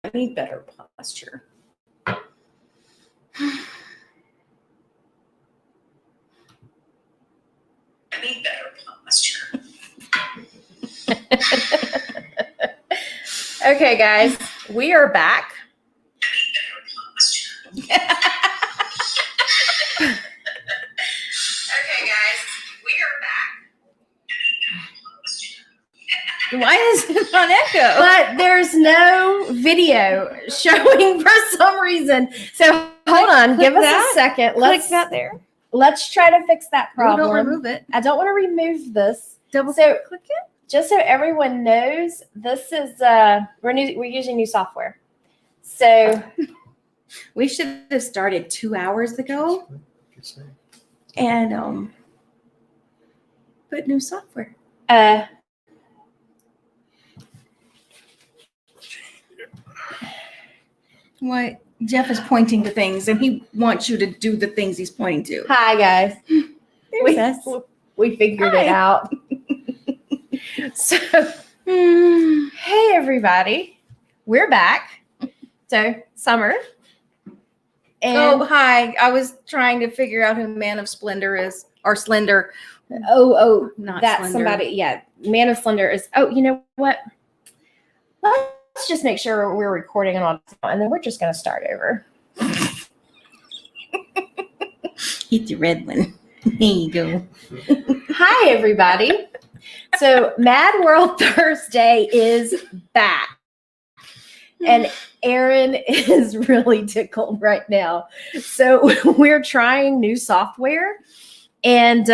I need better posture. I need better posture. Okay, guys, we are back. Okay, guys, we are back. Why is it on echo? But there's no video showing for some reason. So hold on, give us a second. Click that there. Let's try to fix that problem. Don't remove it. I don't want to remove this. Click it. Just so everyone knows, this is we're using new software. So we should have started 2 hours ago and put new software. What? Jeff is pointing to things and he wants you to do the things he's pointing to. Hi guys. We figured it out. So, hey everybody, we're back. So, Summer. And hi. I was trying to figure out who Man of Splendor is, or Slender. Not that's Slender. Somebody. Yeah, Man of Slender is. Oh, you know what? Let's just make sure we're recording and then we're just going to start over. Hit the red one. There you go. Hi, everybody. So Mad World Thursday is back. And Erin is really tickled right now. So we're trying new software and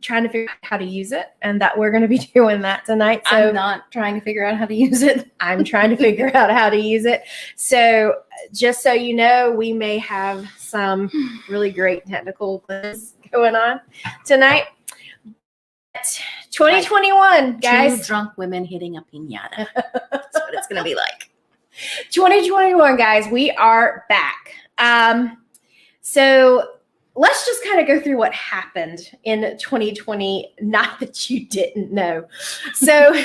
trying to figure out how to use it. And that we're going to be doing that tonight. So I'm not trying to figure out how to use it. I'm trying to figure out how to use it. So just so you know, we may have some really great technical things going on tonight. 2021, guys. Two drunk women hitting a piñata. That's what it's going to be like. 2021, guys. We are back. So let's just kind of go through what happened in 2020. Not that you didn't know. So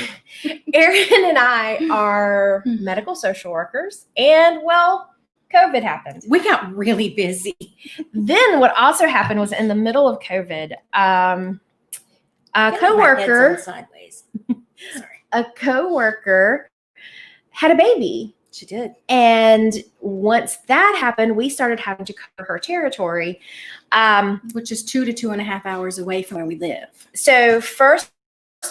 Erin and I are medical social workers, and well, COVID happened. We got really busy. Then what also happened was in the middle of COVID, a coworker had a baby. She did. And once that happened, we started having to cover her territory, which is 2 to 2.5 hours away from where we live. So first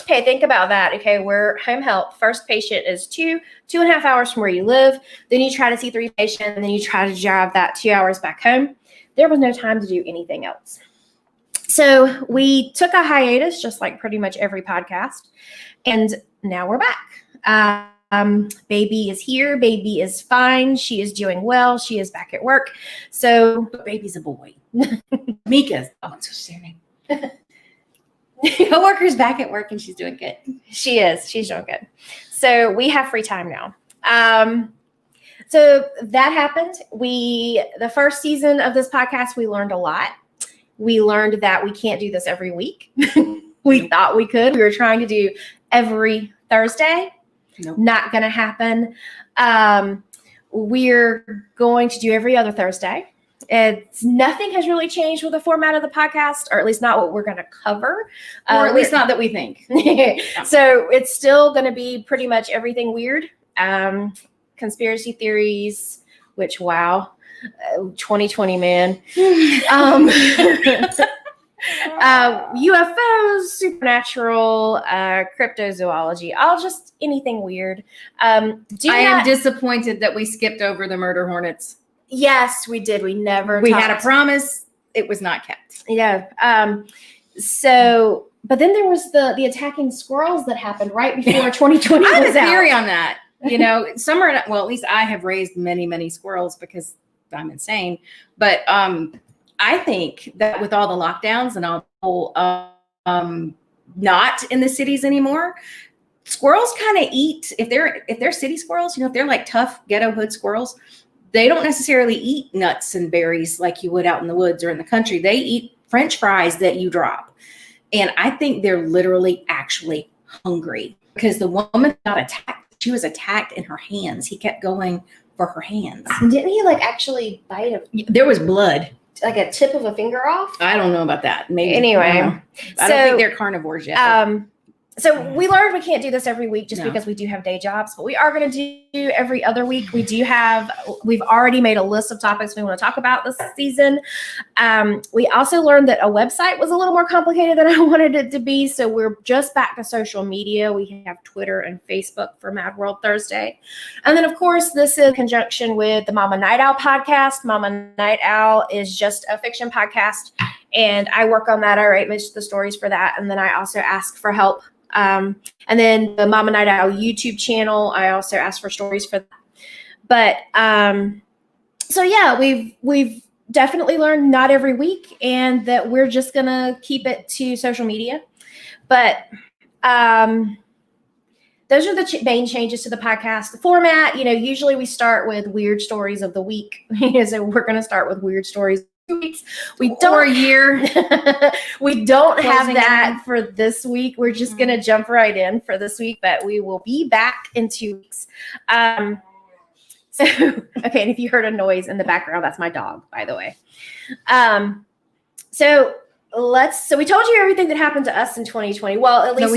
pay, think about that. Okay, we're home health. First patient is 2.5 hours from where you live. Then you try to see 3 patients, and then you try to drive that 2 hours back home. There was no time to do anything else. So we took a hiatus, just like pretty much every podcast, and now we're back. Baby is here. Baby is fine. She is doing well. She is back at work. So, but baby's a boy. Mika's. Oh, it's her name. Coworker's back at work and she's doing good. She is. She's doing good. So we have free time now. So that happened. The first season of this podcast, we learned a lot. We learned that we can't do this every week. We thought we could. We were trying to do every Thursday. Nope. Not going to happen. We're going to do every other Thursday. Nothing has really changed with the format of the podcast, or at least not what we're going to cover. Or at least not that we think. So it's still going to be pretty much everything weird. Conspiracy theories, which, wow, 2020, man. UFOs, supernatural, cryptozoology, anything weird. I am disappointed that we skipped over the murder hornets. Yes, we did. We had a promise. It was not kept. Yeah. But then there was the attacking squirrels that happened right before 2020 I have was a theory out. on that. You know, at least I have raised many, many squirrels because I'm insane. But I think that with all the lockdowns and all not in the cities anymore, squirrels kind of eat. If they're city squirrels, if they're like tough ghetto hood squirrels, they don't necessarily eat nuts and berries like you would out in the woods or in the country. They eat French fries that you drop. And I think they're literally actually hungry because the woman got attacked she was attacked in her hands. He kept going for her hands. Didn't he like actually bite There was blood. like a tip of a finger off? I don't know about that. Maybe. Anyway, I don't think they're carnivores yet. So we learned we can't do this every week just No. because we do have day jobs, but we are going to do every other week. We've already made a list of topics we want to talk about this season. We also learned that a website was a little more complicated than I wanted it to be. So we're just back to social media. We have Twitter and Facebook for Mad World Thursday. And then of course, this is in conjunction with the Mama Night Owl podcast. Mama Night Owl is just a fiction podcast. And I work on that. I write most of the stories for that. And then I also ask for help. And then the Mama Night Owl YouTube channel, I also ask for stories for that. But so yeah, we've definitely learned not every week, and that we're just gonna keep it to social media. But those are the main changes to the podcast. The format, usually we start with weird stories of the week. So we're gonna start with weird stories. Weeks. We don't or a year. We don't have Closing that in. for this week. We're just gonna jump right in for this week, but we will be back in 2 weeks. So okay, and if you heard a noise in the background, that's my dog, by the way. So we told you everything that happened to us in 2020. Well, at least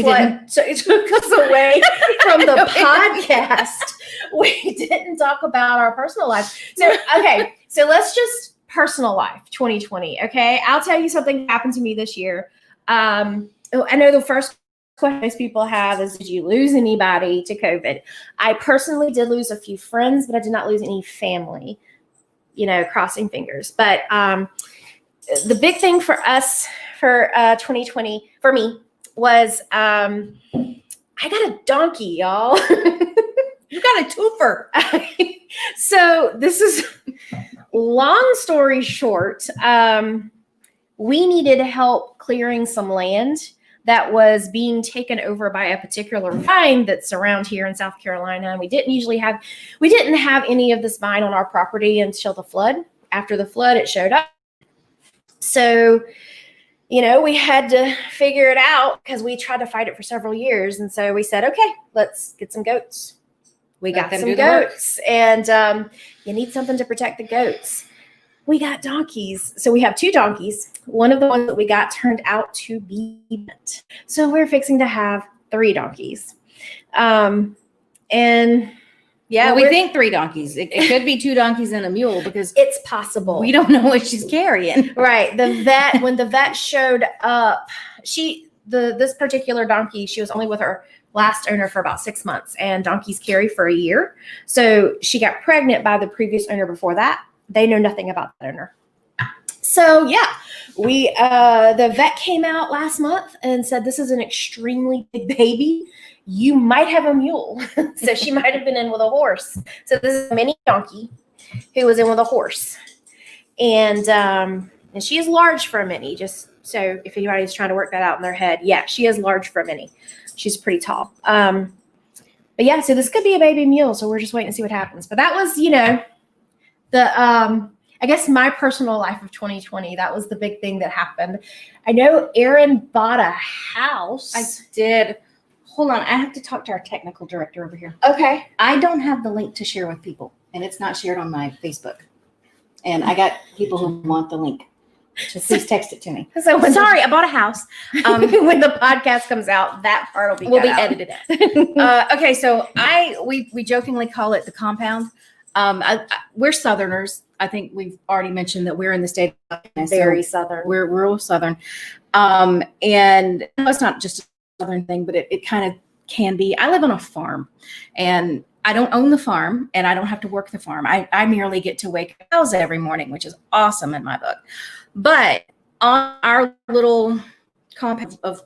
so it took us away from the podcast. We didn't talk about our personal life. So okay, so let's just personal life 2020. Okay, I'll tell you something that happened to me this year. I know the first question most people have is, did you lose anybody to COVID? I personally did lose a few friends, but I did not lose any family, crossing fingers. But the big thing for us for 2020 for me was I got a donkey, y'all. You got a twofer. So this is long story short. We needed help clearing some land that was being taken over by a particular vine that's around here in South Carolina. And we didn't have any of this vine on our property until the flood. After the flood, it showed up. So, we had to figure it out because we tried to fight it for several years. And so we said, okay, let's get some goats. We got some goats, and you need something to protect the goats. We got donkeys. So we have 2 donkeys. One of the ones that we got turned out to be bent. So we're fixing to have 3 donkeys. And yeah, we think 3 donkeys. It could be 2 donkeys and a mule because it's possible. We don't know what she's carrying. Right. When the vet showed up, this particular donkey, she was only with her last owner for about 6 months, and donkeys carry for a year. So she got pregnant by the previous owner before that. They know nothing about that owner. So yeah, the vet came out last month and said, this is an extremely big baby. You might have a mule. So she might have been in with a horse. So this is a mini donkey who was in with a horse. And she is large for a mini, just so if anybody's trying to work that out in their head. Yeah, she is large for a mini. She's pretty tall. But yeah, so this could be a baby mule. So we're just waiting to see what happens. But that was, I guess my personal life of 2020, that was the big thing that happened. I know Erin bought a house. I did. Hold on. I have to talk to our technical director over here. Okay. I don't have the link to share with people, and it's not shared on my Facebook. And I got people who want the link. So please text it to me. So Sorry, I bought a house. When the podcast comes out, that part will be edited out. Okay, so we jokingly call it the compound. We're Southerners. I think we've already mentioned that we're in the state of Very Southern. We're rural Southern. And it's not just a Southern thing, but it kind of can be. I live on a farm, and I don't own the farm, and I don't have to work the farm. I merely get to wake cows every morning, which is awesome in my book. But on our little compound of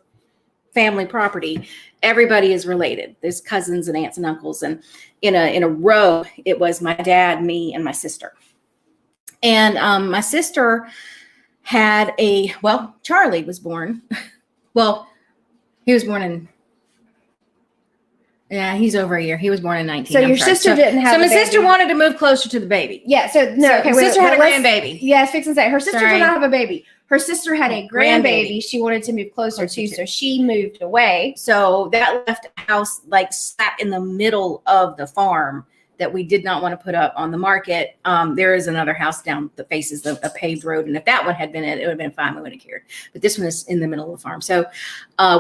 family property, everybody is related. There's cousins and aunts and uncles, and in a row, it was my dad, me, and my sister. And my sister had Charlie was born. Well, he was born in Yeah, he's over a year. He was born in 19. So I'm your sorry. sister didn't have So my a baby. sister wanted to move closer to the baby. Yeah. So no. So Okay. my Wait, sister had a let's- grandbaby. Yes, fix and say her sister Sorry. did not have a baby. Her sister had a grandbaby. Grandbaby. She wanted to move closer Closer to, to. so she moved away. So that left a house like slap in the middle of the farm that we did not want to put up on the market. There is another house down that faces a paved road. And if that one had been it would have been fine. We wouldn't have cared. But this one is in the middle of the farm. So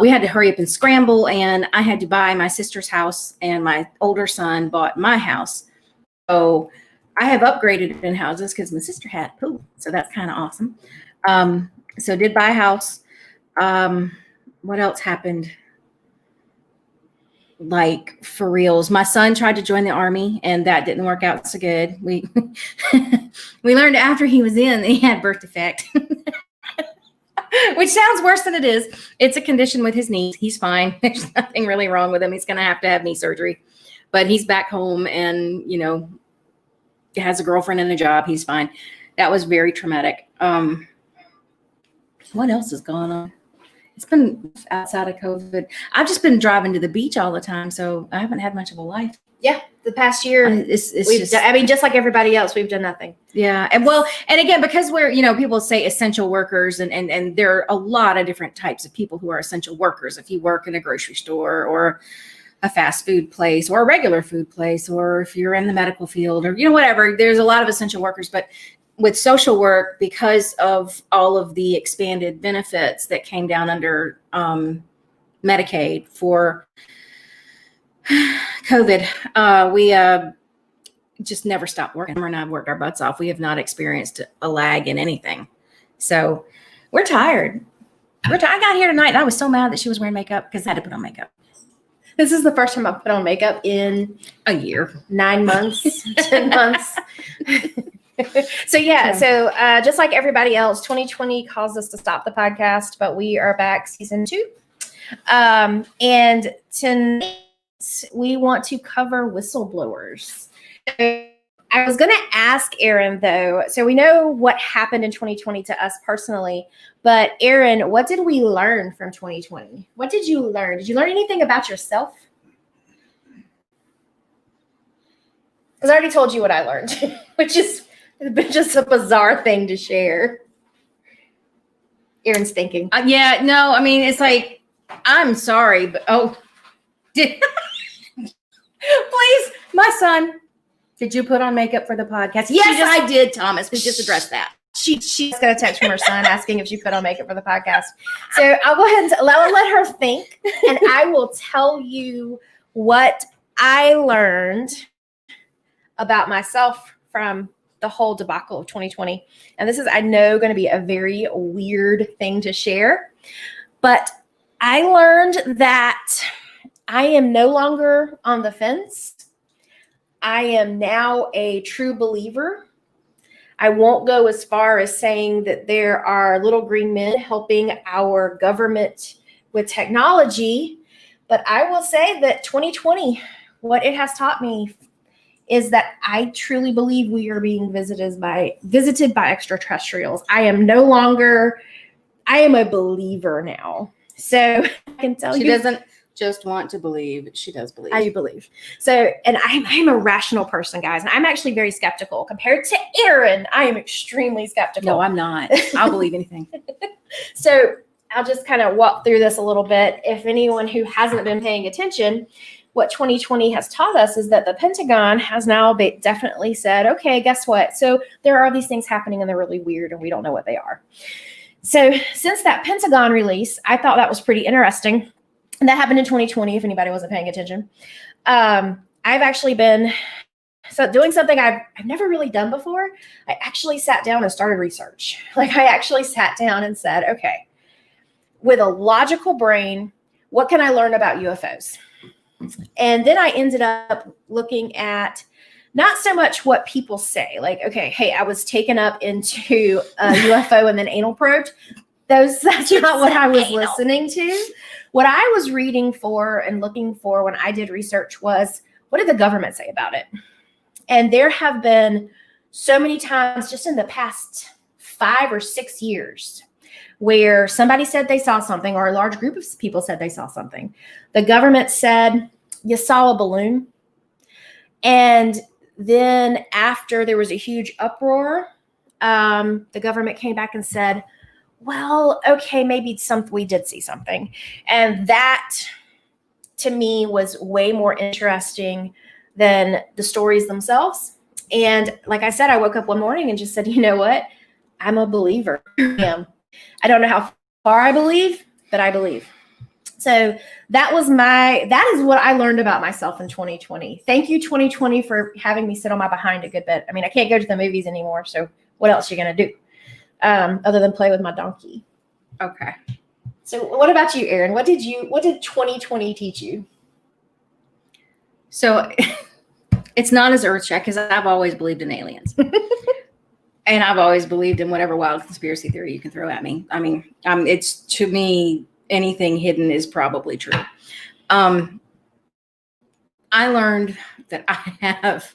we had to hurry up and scramble. And I had to buy my sister's house. And my older son bought my house. So I have upgraded in houses because my sister had a pool. So that's kind of awesome. So did buy a house. What else happened? Like for reals, my son tried to join the army and that didn't work out so good. We learned after he was in, he had birth defect, which sounds worse than it is. It's a condition with his knees. He's fine. There's nothing really wrong with him. He's going to have knee surgery, but he's back home and, you know, has a girlfriend and a job. He's fine. That was very traumatic. What else is going on? It's been outside of COVID. I've just been driving to the beach all the time, so I haven't had much of a life. Yeah, the past year, It's we've just, done, I mean, just like everybody else, we've done nothing. yeah. And well, and again, because we're, you know, people say essential workers and there are a lot of different types of people who are essential workers. If you work in a grocery store or a fast food place or a regular food place, or if you're in the medical field or, you know, whatever, there's a lot of essential workers, but with social work, because of all of the expanded benefits that came down under Medicaid for COVID, we just never stopped working. Emma and I have worked our butts off. We have not experienced a lag in anything. So we're tired. I got here tonight and I was so mad that she was wearing makeup because I had to put on makeup. This is the first time I've put on makeup in A year. 9 months, 10 months. So just like everybody else, 2020 caused us to stop the podcast, but we are back season 2. And tonight we want to cover whistleblowers. I was going to ask Aaron though, so we know what happened in 2020 to us personally, but Aaron, what did we learn from 2020? What did you learn? Did you learn anything about yourself? Because I already told you what I learned, which is just a bizarre thing to share. Aaron's thinking. Yeah, no, I mean, it's like, I'm sorry, but please, my son, did you put on makeup for the podcast? Yes, I did, Thomas. We just addressed that. She's got a text from her son asking if she put on makeup for the podcast. So I'll go ahead and let her think, and I will tell you what I learned about myself from the whole debacle of 2020. And this is, I know, going to be a very weird thing to share, but I learned that I am no longer on the fence. I am now a true believer. I won't go as far as saying that there are little green men helping our government with technology, but I will say that 2020, what it has taught me is that I truly believe we are being visited by extraterrestrials. I am a believer now. So I can tell She you. doesn't just want to believe. She does believe. I do believe. So, and I'm a rational person, guys. And I'm actually very skeptical. Compared to Aaron, I am extremely skeptical. No, I'm not. I'll believe anything. So I'll just kind of walk through this a little bit. If anyone who hasn't been paying attention, what 2020 has taught us is that the Pentagon has now definitely said, okay, guess what? So there are these things happening and they're really weird and we don't know what they are. So since that Pentagon release, I thought that was pretty interesting. And that happened in 2020, if anybody wasn't paying attention. I've actually been doing something I've never really done before. I actually sat down and started research. Like I actually sat down and said, okay, with a logical brain, what can I learn about UFOs? And then I ended up looking at not so much what people say, like, okay, hey, I was taken up into a UFO and then anal probed. That's not what I was listening to. What I was reading for and looking for when I did research was, what did the government say about it? And there have been so many times just in the past 5 or 6 years where somebody said they saw something or a large group of people said they saw something. The government said, you saw a balloon. And then after there was a huge uproar, the government came back and said, well, okay, maybe we did see something. And that, to me, was way more interesting than the stories themselves. And like I said, I woke up one morning and just said, you know what? I'm a believer. I don't know how far I believe, but I believe. So that is what I learned about myself in 2020. Thank you, 2020, for having me sit on my behind a good bit. I mean, I can't go to the movies anymore. So what else are you going to do other than play with my donkey? Okay. So what about you, Erin? What did 2020 teach you? So it's not as earth-shattering because I've always believed in aliens. And I've always believed in whatever wild conspiracy theory you can throw at me. I mean, it's, to me, anything hidden is probably true. I learned that I have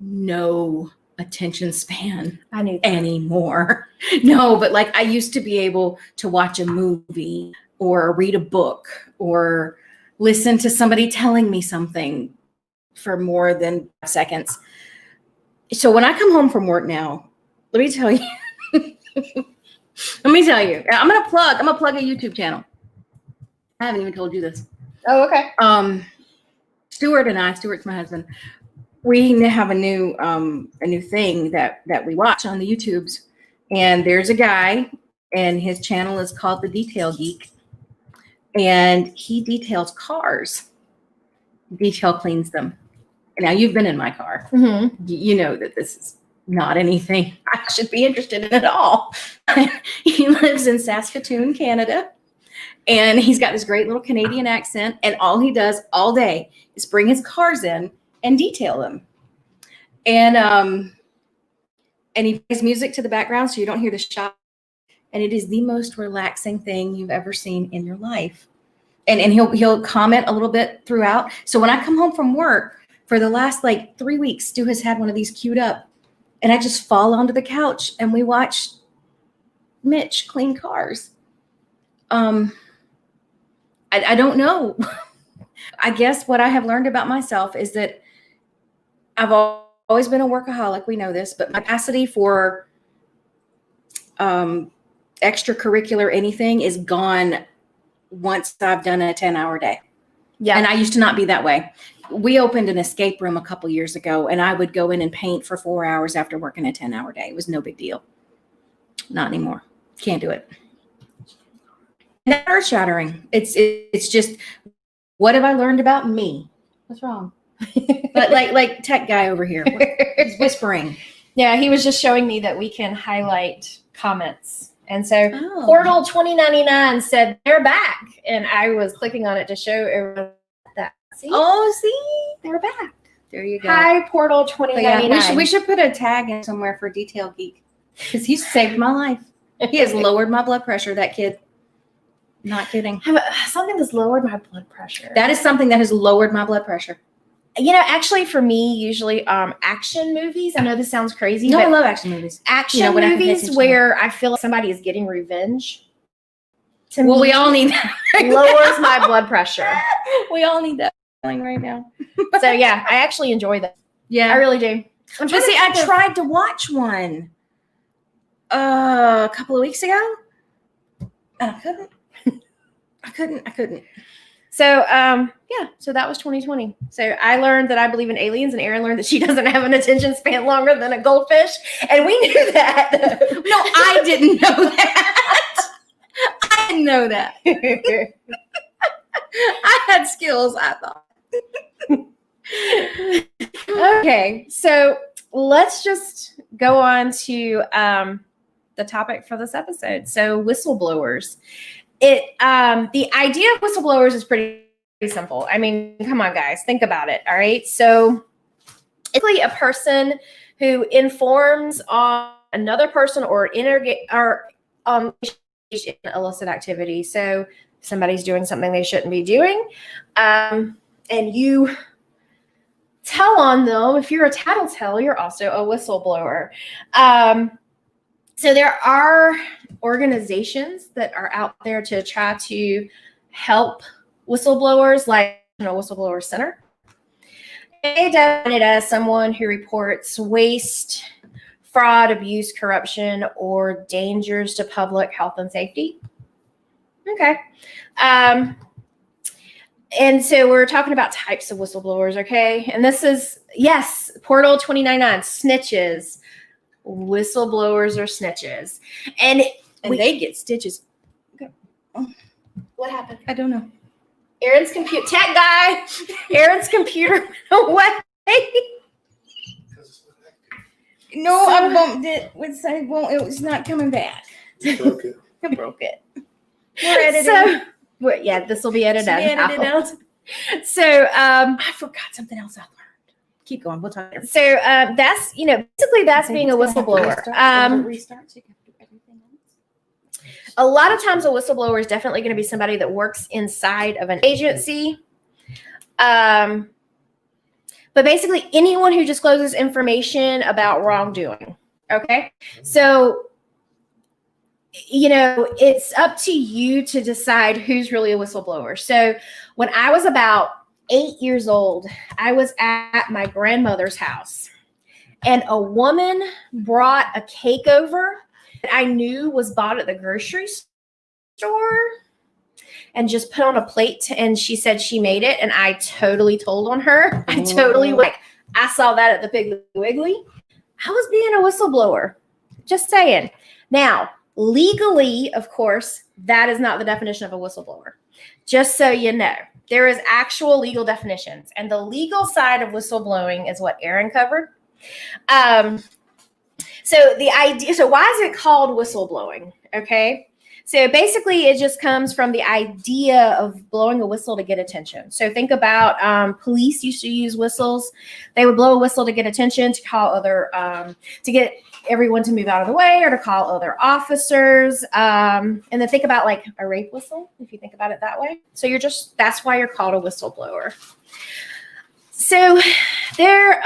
no attention span anymore. No, but like I used to be able to watch a movie or read a book or listen to somebody telling me something for more than seconds. So when I come home from work now, let me tell you, I'm going to plug a YouTube channel. I haven't even told you this. Oh, okay. Stuart's my husband. We have a new thing that we watch on the YouTubes, and there's a guy, and his channel is called The Detail Geek, and he details cars. Detail cleans them. Now you've been in my car. Mm-hmm. You know that this is not anything I should be interested in at all. He lives in Saskatoon, Canada, and he's got this great little Canadian accent, and all he does all day is bring his cars in and detail them. And he plays music to the background so you don't hear the shop. And it is the most relaxing thing you've ever seen in your life. And he'll comment a little bit throughout. So when I come home from work, for the last like 3 weeks, Stu has had one of these queued up. And I just fall onto the couch and we watch Mitch clean cars. I don't know. I guess what I have learned about myself is that I've always been a workaholic. We know this, but my capacity for extracurricular anything is gone once I've done a 10-hour day. Yeah. And I used to not be that way. We opened an escape room a couple years ago, and I would go in and paint for 4 hours after working a 10-hour day. It was no big deal. Not anymore. Can't do it. Not earth-shattering. It's just, what have I learned about me? What's wrong? But like tech guy over here, he's whispering. Yeah, he was just showing me that we can highlight comments. And so Portal 2099 said they're back. And I was clicking on it to show everyone that. See? They're back. There you go. Hi, Portal 2099. Yeah, we should put a tag in somewhere for Detail Geek. Because he's saved my life. He has lowered my blood pressure, that kid. Not kidding. Something that's lowered my blood pressure. That is something that has lowered my blood pressure. You know, actually for me, usually action movies. I know this sounds crazy. No, but I love action movies. Action movies where I feel like somebody is getting revenge. Well, we all need that. Lowers my blood pressure. We all need that feeling right now. So yeah, I actually enjoy that. Yeah, I really do. But see, I tried to watch one a couple of weeks ago, and I couldn't. I couldn't. So, so that was 2020. So I learned that I believe in aliens, and Erin learned that she doesn't have an attention span longer than a goldfish. And we knew that. No, I didn't know that. I didn't know that. I had skills, I thought. Okay, so let's just go on to the topic for this episode. So whistleblowers. The idea of whistleblowers is pretty simple. I mean, come on, guys, think about it. All right. So it's really a person who informs on another person or illicit activity. So somebody's doing something they shouldn't be doing, and you tell on them. If you're a tattletale, you're also a whistleblower. So there are organizations that are out there to try to help whistleblowers, like National Whistleblower Center. They define it as someone who reports waste, fraud, abuse, corruption, or dangers to public health and safety. Okay. And so we're talking about types of whistleblowers, okay? And this is, yes, Portal 2099, snitches. Whistleblowers are snitches. And they get stitches. Okay. What happened? I don't know. Aaron's computer, tech guy, Aaron's computer went away. No, I bumped it. It was not coming back. Broke it. I broke it. We're editing. So, yeah, this will be edited out. So, I forgot something else I learned. Keep going. We'll talk. So that's, basically that's being a whistleblower. Restart so you can do everything else. A lot of times a whistleblower is definitely going to be somebody that works inside of an agency. But basically anyone who discloses information about wrongdoing. Okay. So, it's up to you to decide who's really a whistleblower. So when I was about 8 years old, I was at my grandmother's house and a woman brought a cake over that I knew was bought at the grocery store and just put on a plate. And she said she made it. And I totally told on her. I saw that at the Piggly Wiggly. I was being a whistleblower. Just saying. Now, legally, of course, that is not the definition of a whistleblower. Just so you know, there is actual legal definitions, and the legal side of whistleblowing is what Aaron covered. So why is it called whistleblowing? Okay. So basically it just comes from the idea of blowing a whistle to get attention. So think about police used to use whistles. They would blow a whistle to get attention, to call to get everyone to move out of the way or to call other officers. And then think about like a rape whistle, if you think about it that way. So that's why you're called a whistleblower. So there,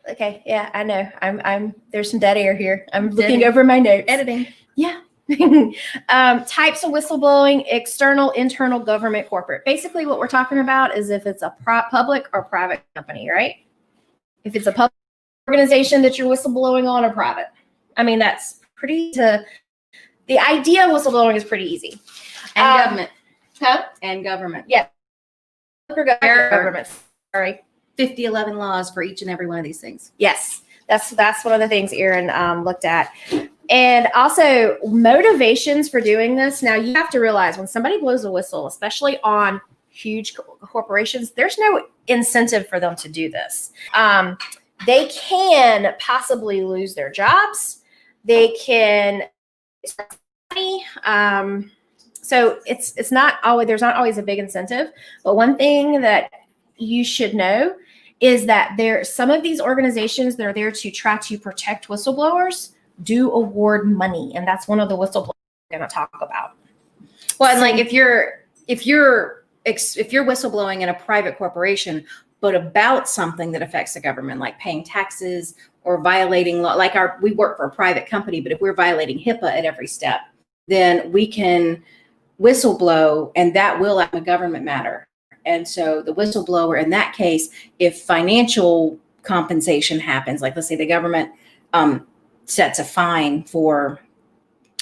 okay, yeah, I know. There's some dead air here. I'm looking over my notes. Editing. Yeah. Types of whistleblowing: external, internal, government, corporate. Basically what we're talking about is if it's a public or private company, right? If it's a public organization that you're whistleblowing on, or private. I mean, that's the idea of whistleblowing is pretty easy. And government. Huh? And government. Yeah. Government. Sorry. 11 laws for each and every one of these things. Yes. That's one of the things Aaron looked at. And also motivations for doing this. Now you have to realize when somebody blows a whistle, especially on huge corporations, there's no incentive for them to do this. They can possibly lose their jobs. They can money. So it's not always, there's not always a big incentive. But one thing that you should know is that some of these organizations that are there to try to protect whistleblowers do award money, and that's one of the whistleblowers we're going to talk about. Well, and like if you're whistleblowing in a private corporation, but about something that affects the government, like paying taxes or violating law, like we work for a private company, but if we're violating HIPAA at every step, then we can whistleblow, and that will have a government matter. And so the whistleblower in that case, if financial compensation happens, like let's say the government sets a fine for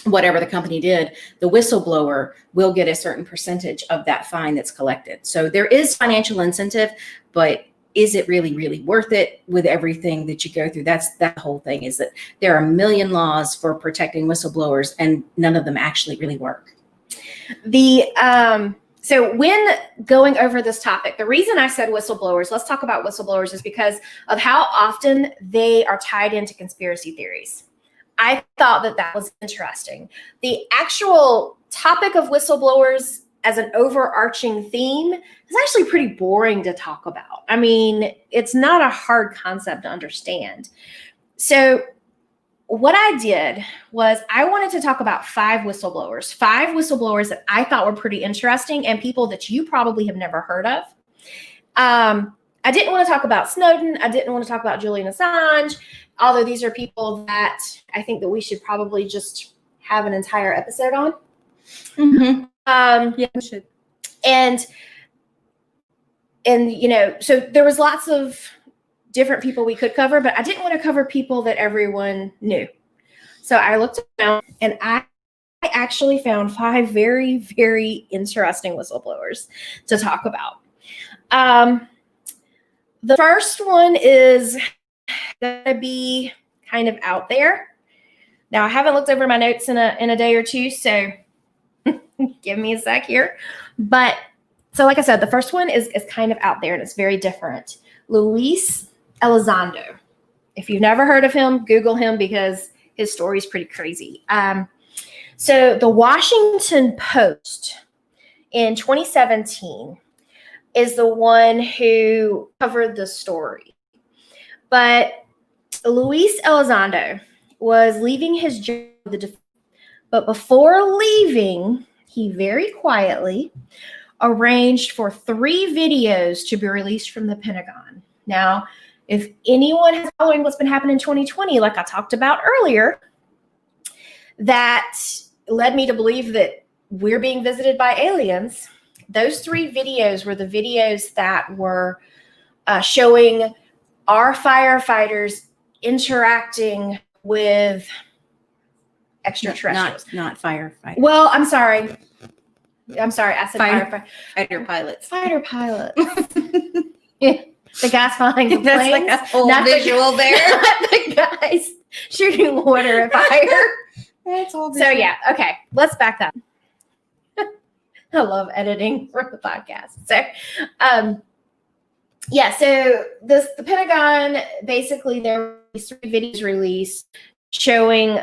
whatever the company did, the whistleblower will get a certain percentage of that fine that's collected. So there is financial incentive, but is it really, really worth it with everything that you go through? That's that whole thing, is that there are a million laws for protecting whistleblowers and none of them actually really work. So when going over this topic, the reason I said whistleblowers, let's talk about whistleblowers, is because of how often they are tied into conspiracy theories. I thought that was interesting. The actual topic of whistleblowers as an overarching theme is actually pretty boring to talk about. I mean, it's not a hard concept to understand. So what I did was I wanted to talk about 5 whistleblowers that I thought were pretty interesting and people that you probably have never heard of. I didn't want to talk about Snowden. I didn't want to talk about Julian Assange, although these are people that I think that we should probably just have an entire episode on. Mm-hmm. Um, Yeah, we should. and you know, so there was lots of different people we could cover, but I didn't want to cover people that everyone knew. So I looked around and I actually found 5 very, very interesting whistleblowers to talk about. The first one is going to be kind of out there. Now, I haven't looked over my notes in a day or two, so give me a sec here. But so like I said, the first one is kind of out there and it's very different. Luis Elizondo. If you've never heard of him, Google him because his story is pretty crazy. So the Washington Post in 2017 is the one who covered the story. But Luis Elizondo was leaving his job, but before leaving, he very quietly arranged for 3 videos to be released from the Pentagon. Now, if anyone is following what's been happening in 2020, like I talked about earlier, that led me to believe that we're being visited by aliens. Those 3 videos were the videos that were showing our firefighters interacting with extraterrestrials. Not firefighters. Well, I'm sorry. I said fighter pilots. Fighter pilots. Yeah, the guys flying the planes. That's like a whole visual there. The guys shooting water at fire. That's all. So yeah, okay. Let's back that. I love editing for the podcast. So, yeah. So the Pentagon basically there were 3 videos released showing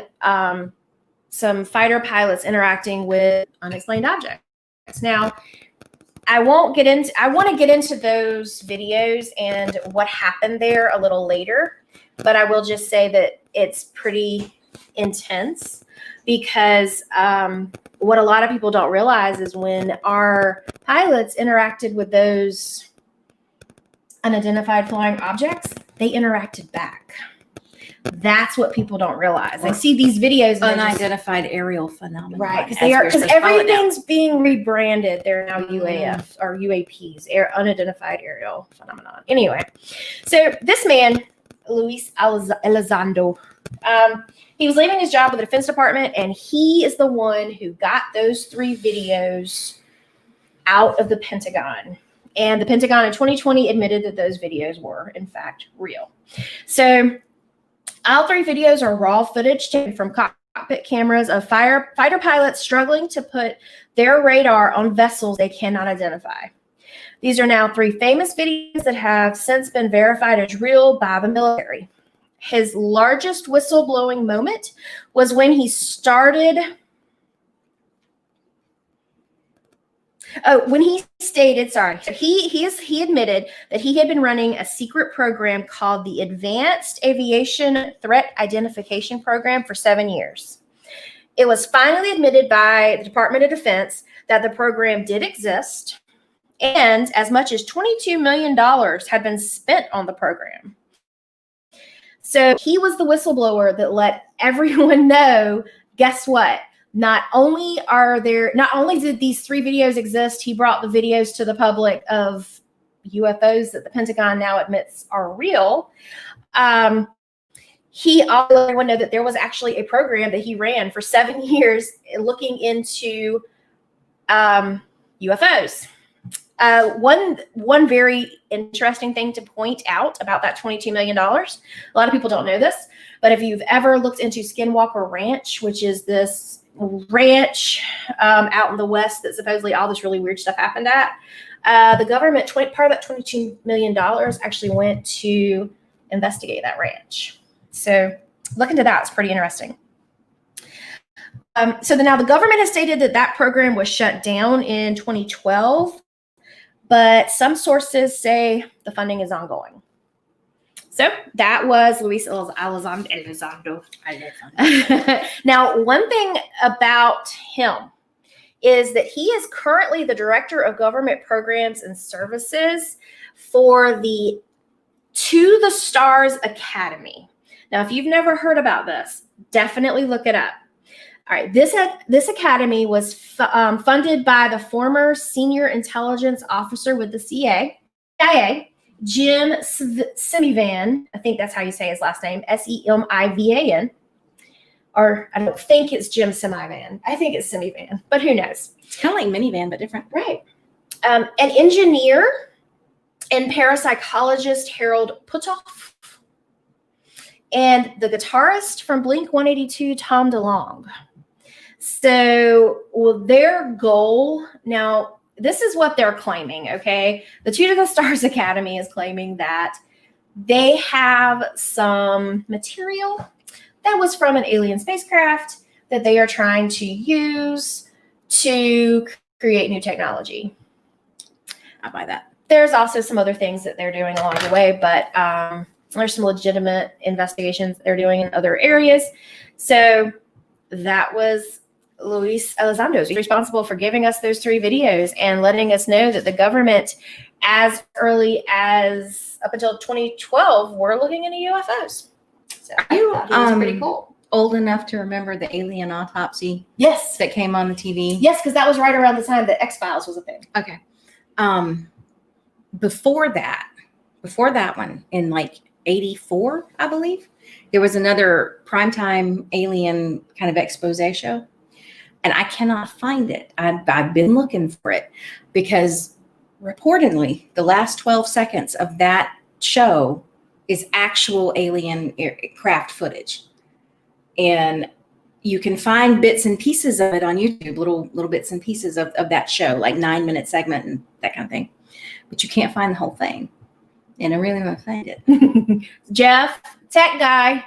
some fighter pilots interacting with unexplained objects. Now, I want to get into those videos and what happened there a little later, but I will just say that it's pretty intense because what a lot of people don't realize is when our pilots interacted with those unidentified flying objects, they interacted back. That's what people don't realize. They see these videos, unidentified aerial phenomena, right? Because everything's being rebranded. They're now UAF or UAPs, unidentified aerial phenomenon. Anyway, so this man, Luis Elizondo, he was leaving his job with the Defense Department, and he is the one who got those 3 videos out of the Pentagon. And the Pentagon in 2020 admitted that those videos were, in fact, real. So all 3 videos are raw footage taken from cockpit cameras of fighter pilots struggling to put their radar on vessels they cannot identify. These are now 3 famous videos that have since been verified as real by the military. His largest whistleblowing moment was when he started. When he stated, he admitted that he had been running a secret program called the Advanced Aviation Threat Identification Program for 7 years. It was finally admitted by the Department of Defense that the program did exist, and as much as $22 million had been spent on the program. So he was the whistleblower that let everyone know, guess what? Not only did these 3 videos exist, he brought the videos to the public of UFOs that the Pentagon now admits are real. He also let everyone know that there was actually a program that he ran for 7 years looking into UFOs. One very interesting thing to point out about that $22 million, a lot of people don't know this, but if you've ever looked into Skinwalker Ranch, which is this ranch out in the West that supposedly all this really weird stuff happened at, the government, part of that $22 million actually went to investigate that ranch. So look into that. It's pretty interesting. So now the government has stated that program was shut down in 2012, but some sources say the funding is ongoing. So that was Luis Elizondo. Now, one thing about him is that he is currently the Director of Government Programs and Services for the To the Stars Academy. Now, if you've never heard about this, definitely look it up. All right. This academy was funded by the former senior intelligence officer with the CIA, Jim Semivan. I think that's how you say his last name, Semivan. Or I don't think it's Jim Semivan. I think it's Semivan, but who knows? It's kind of like minivan, but different. Right. An engineer and parapsychologist, Harold Puthoff, and the guitarist from Blink-182, Tom DeLonge. So, well, their goal, now, this is what they're claiming, okay? The Two to the Stars Academy is claiming that they have some material that was from an alien spacecraft that they are trying to use to create new technology. I buy that. There's also some other things that they're doing along the way, but there's some legitimate investigations they're doing in other areas. So that was Luis Elizondo. He's responsible for giving us those 3 videos and letting us know that the government, as early as up until 2012, were looking into UFOs. So that was pretty cool. Old enough to remember the alien autopsy? Yes. That came on the TV? Yes, because that was right around the time that X-Files was a thing. Okay. Before that one, in like 84, I believe, there was another primetime alien kind of expose show. And I cannot find it. I've been looking for it because reportedly the last 12 seconds of that show is actual alien craft footage. And you can find bits and pieces of it on YouTube, little bits and pieces of that show, like 9-minute segment and that kind of thing. But you can't find the whole thing. And I really want to find it. Jeff, tech guy,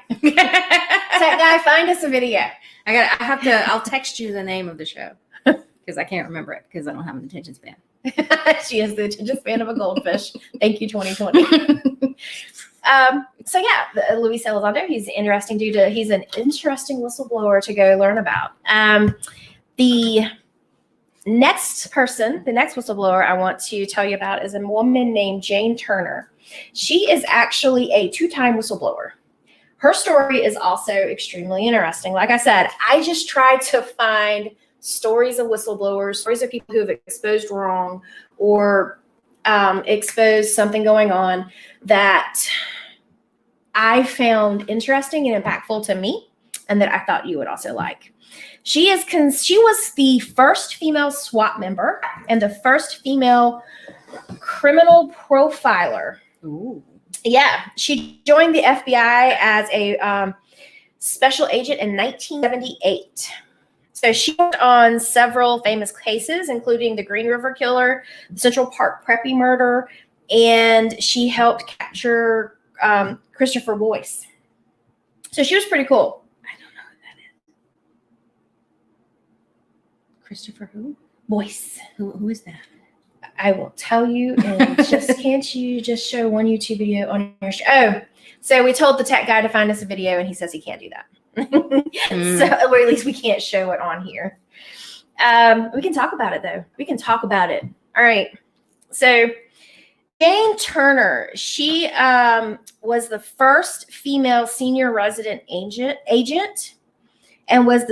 find us a video. I'll text you the name of the show because I can't remember it because I don't have an attention span. She has the attention span of a goldfish. Thank you, 2020. So yeah, Luis Elizondo, he's interesting dude. He's an interesting whistleblower to go learn about. The next whistleblower I want to tell you about is a woman named Jane Turner. She is actually a 2-time whistleblower. Her story is also extremely interesting. Like I said, I just tried to find stories of whistleblowers, stories of people who have exposed wrong or exposed something going on that I found interesting and impactful to me and that I thought you would also like. She was the first female SWAT member and the first female criminal profiler. Ooh. Yeah, she joined the FBI as a special agent in 1978. So she worked on several famous cases, including the Green River Killer, the Central Park Preppy murder, and she helped capture Christopher Boyce. So she was pretty cool. I don't know who that is. Christopher who? Boyce. Who is that? I will tell you, and can't you just show one YouTube video on your show? Oh, so we told the tech guy to find us a video, and he says he can't do that. So, or at least we can't show it on here. We can talk about it, though. We can talk about it. All right. So Jane Turner, she was the first female senior resident agent, and was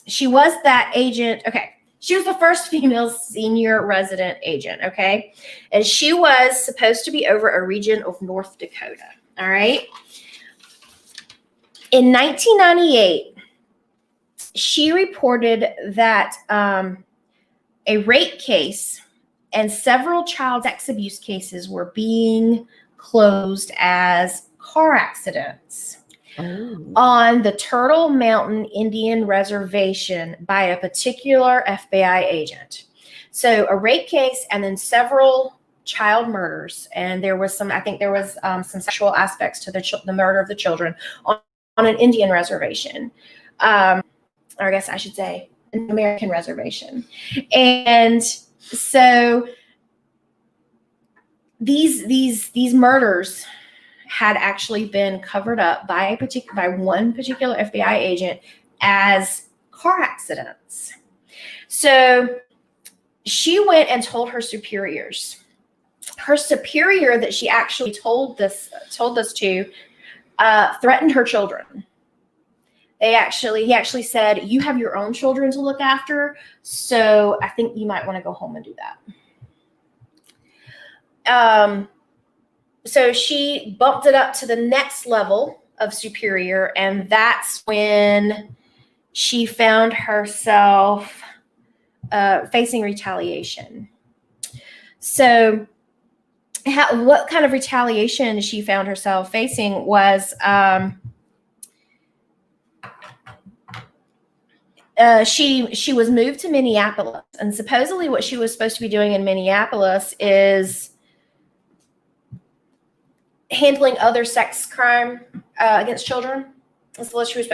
she was that agent. Okay. She was the first female senior resident agent, okay? And she was supposed to be over a region of North Dakota, all right? In 1998, she reported that a rape case and several child sex abuse cases were being closed as car accidents. Oh. On the Turtle Mountain Indian Reservation by a particular FBI agent. So a rape case and then several child murders. And there was some sexual aspects to the murder of the children on an Indian reservation. Or I guess I should say an American reservation. And so these murders had actually been covered up by one particular FBI agent as car accidents. So she went and told her superiors. Her superior that she actually told this to threatened her children. he actually said, you have your own children to look after, so I think you might want to go home and do that. So she bumped it up to the next level of superior, and that's when she found herself facing retaliation. So what kind of retaliation she found herself facing was she was moved to Minneapolis, and supposedly what she was supposed to be doing in Minneapolis is handling other sex crime against children. That's what she was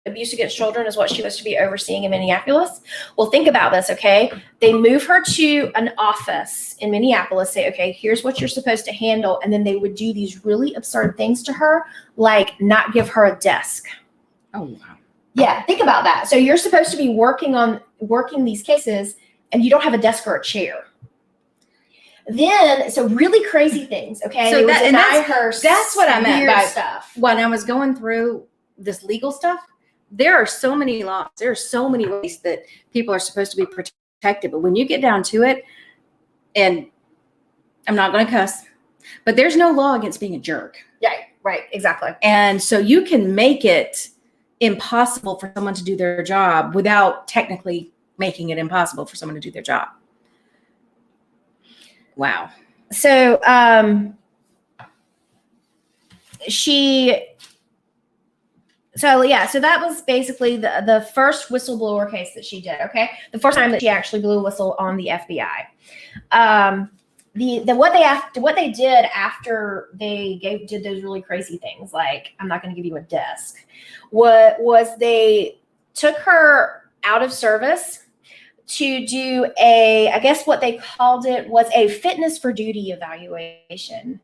abuse against children is what she was to be overseeing in Minneapolis. Well, think about this, okay? They move her to an office in Minneapolis, say, okay, here's what you're supposed to handle, and then they would do these really absurd things to her, like not give her a desk. Oh, wow. Yeah, think about that. So you're supposed to be working these cases, and you don't have a desk or a chair. Then, so really crazy things, okay? So that's what I meant by stuff. When I was going through this legal stuff, there are so many laws. There are so many ways that people are supposed to be protected. But when you get down to it, and I'm not going to cuss, but there's no law against being a jerk. Yeah, right, exactly. And so you can make it impossible for someone to do their job without technically making it impossible for someone to do their job. Wow. So so that was basically the first whistleblower case that she did. Okay, the first time that she actually blew a whistle on the FBI. What they did after they did those really crazy things, like I'm not going to give you a desk, was they took her out of service to do I guess what they called it was a fitness for duty evaluation.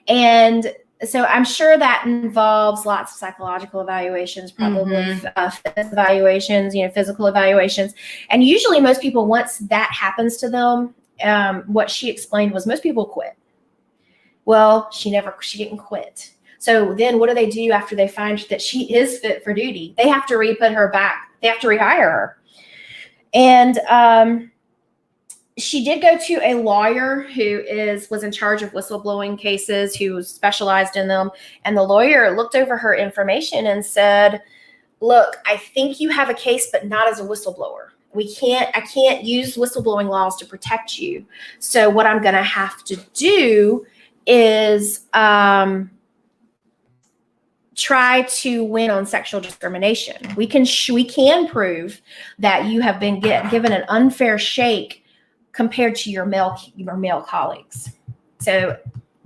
And so I'm sure that involves lots of psychological evaluations, probably fitness evaluations, physical evaluations. And usually most people, once that happens to them, what she explained was most people quit. Well, she didn't quit. So then what do they do after they find that she is fit for duty? They have to put her back. They have to rehire her. And she did go to a lawyer who was in charge of whistleblowing cases, who was specialized in them. And the lawyer looked over her information and said, look, I think you have a case, but not as a whistleblower. I can't use whistleblowing laws to protect you. So what I'm going to have to do is try to win on sexual discrimination. We can prove that you have been given an unfair shake compared to your male colleagues. So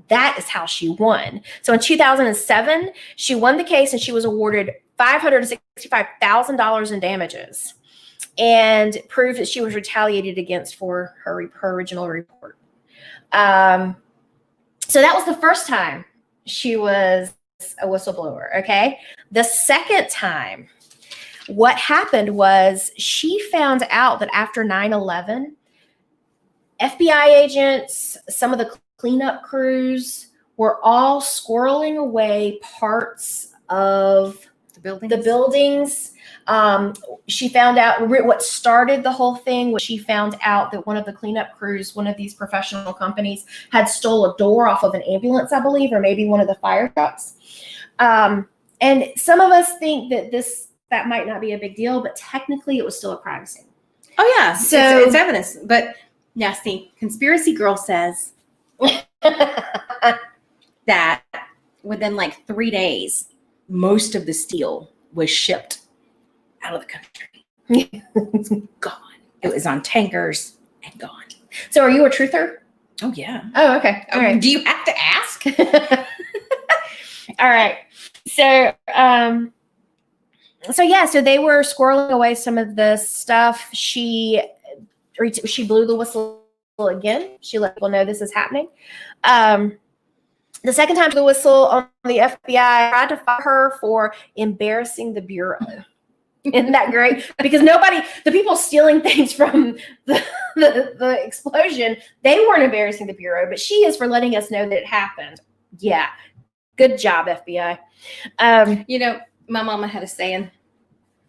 that is how she won. So in 2007, she won the case and she was awarded $565,000 in damages and proved that she was retaliated against for her original report. So that was the first time she was a whistleblower, okay? The second time, what happened was she found out that after 9/11, FBI agents, some of the cleanup crews were all squirreling away parts of the buildings. She found out what started the whole thing was she found out that one of the cleanup crews, one of these professional companies, had stole a door off of an ambulance, I believe, or maybe one of the fire trucks. And some of us think that might not be a big deal, but technically it was still a crime scene. Oh yeah, so it's evidence. But now, see, Conspiracy Girl says that within like 3 days, most of the steel was shipped out of the country. It's gone. It was on tankers and gone. So are you a truther? Oh, yeah. Oh, okay. All right. Do you have to ask? All right. So, so they were squirreling away some of the stuff. She blew the whistle again. She let people know this is happening. The second time the whistle on the FBI tried to fire her for embarrassing the Bureau. Isn't that great? Because the people stealing things from the explosion, they weren't embarrassing the Bureau, but she is for letting us know that it happened. Yeah. Good job, FBI. My mama had a saying,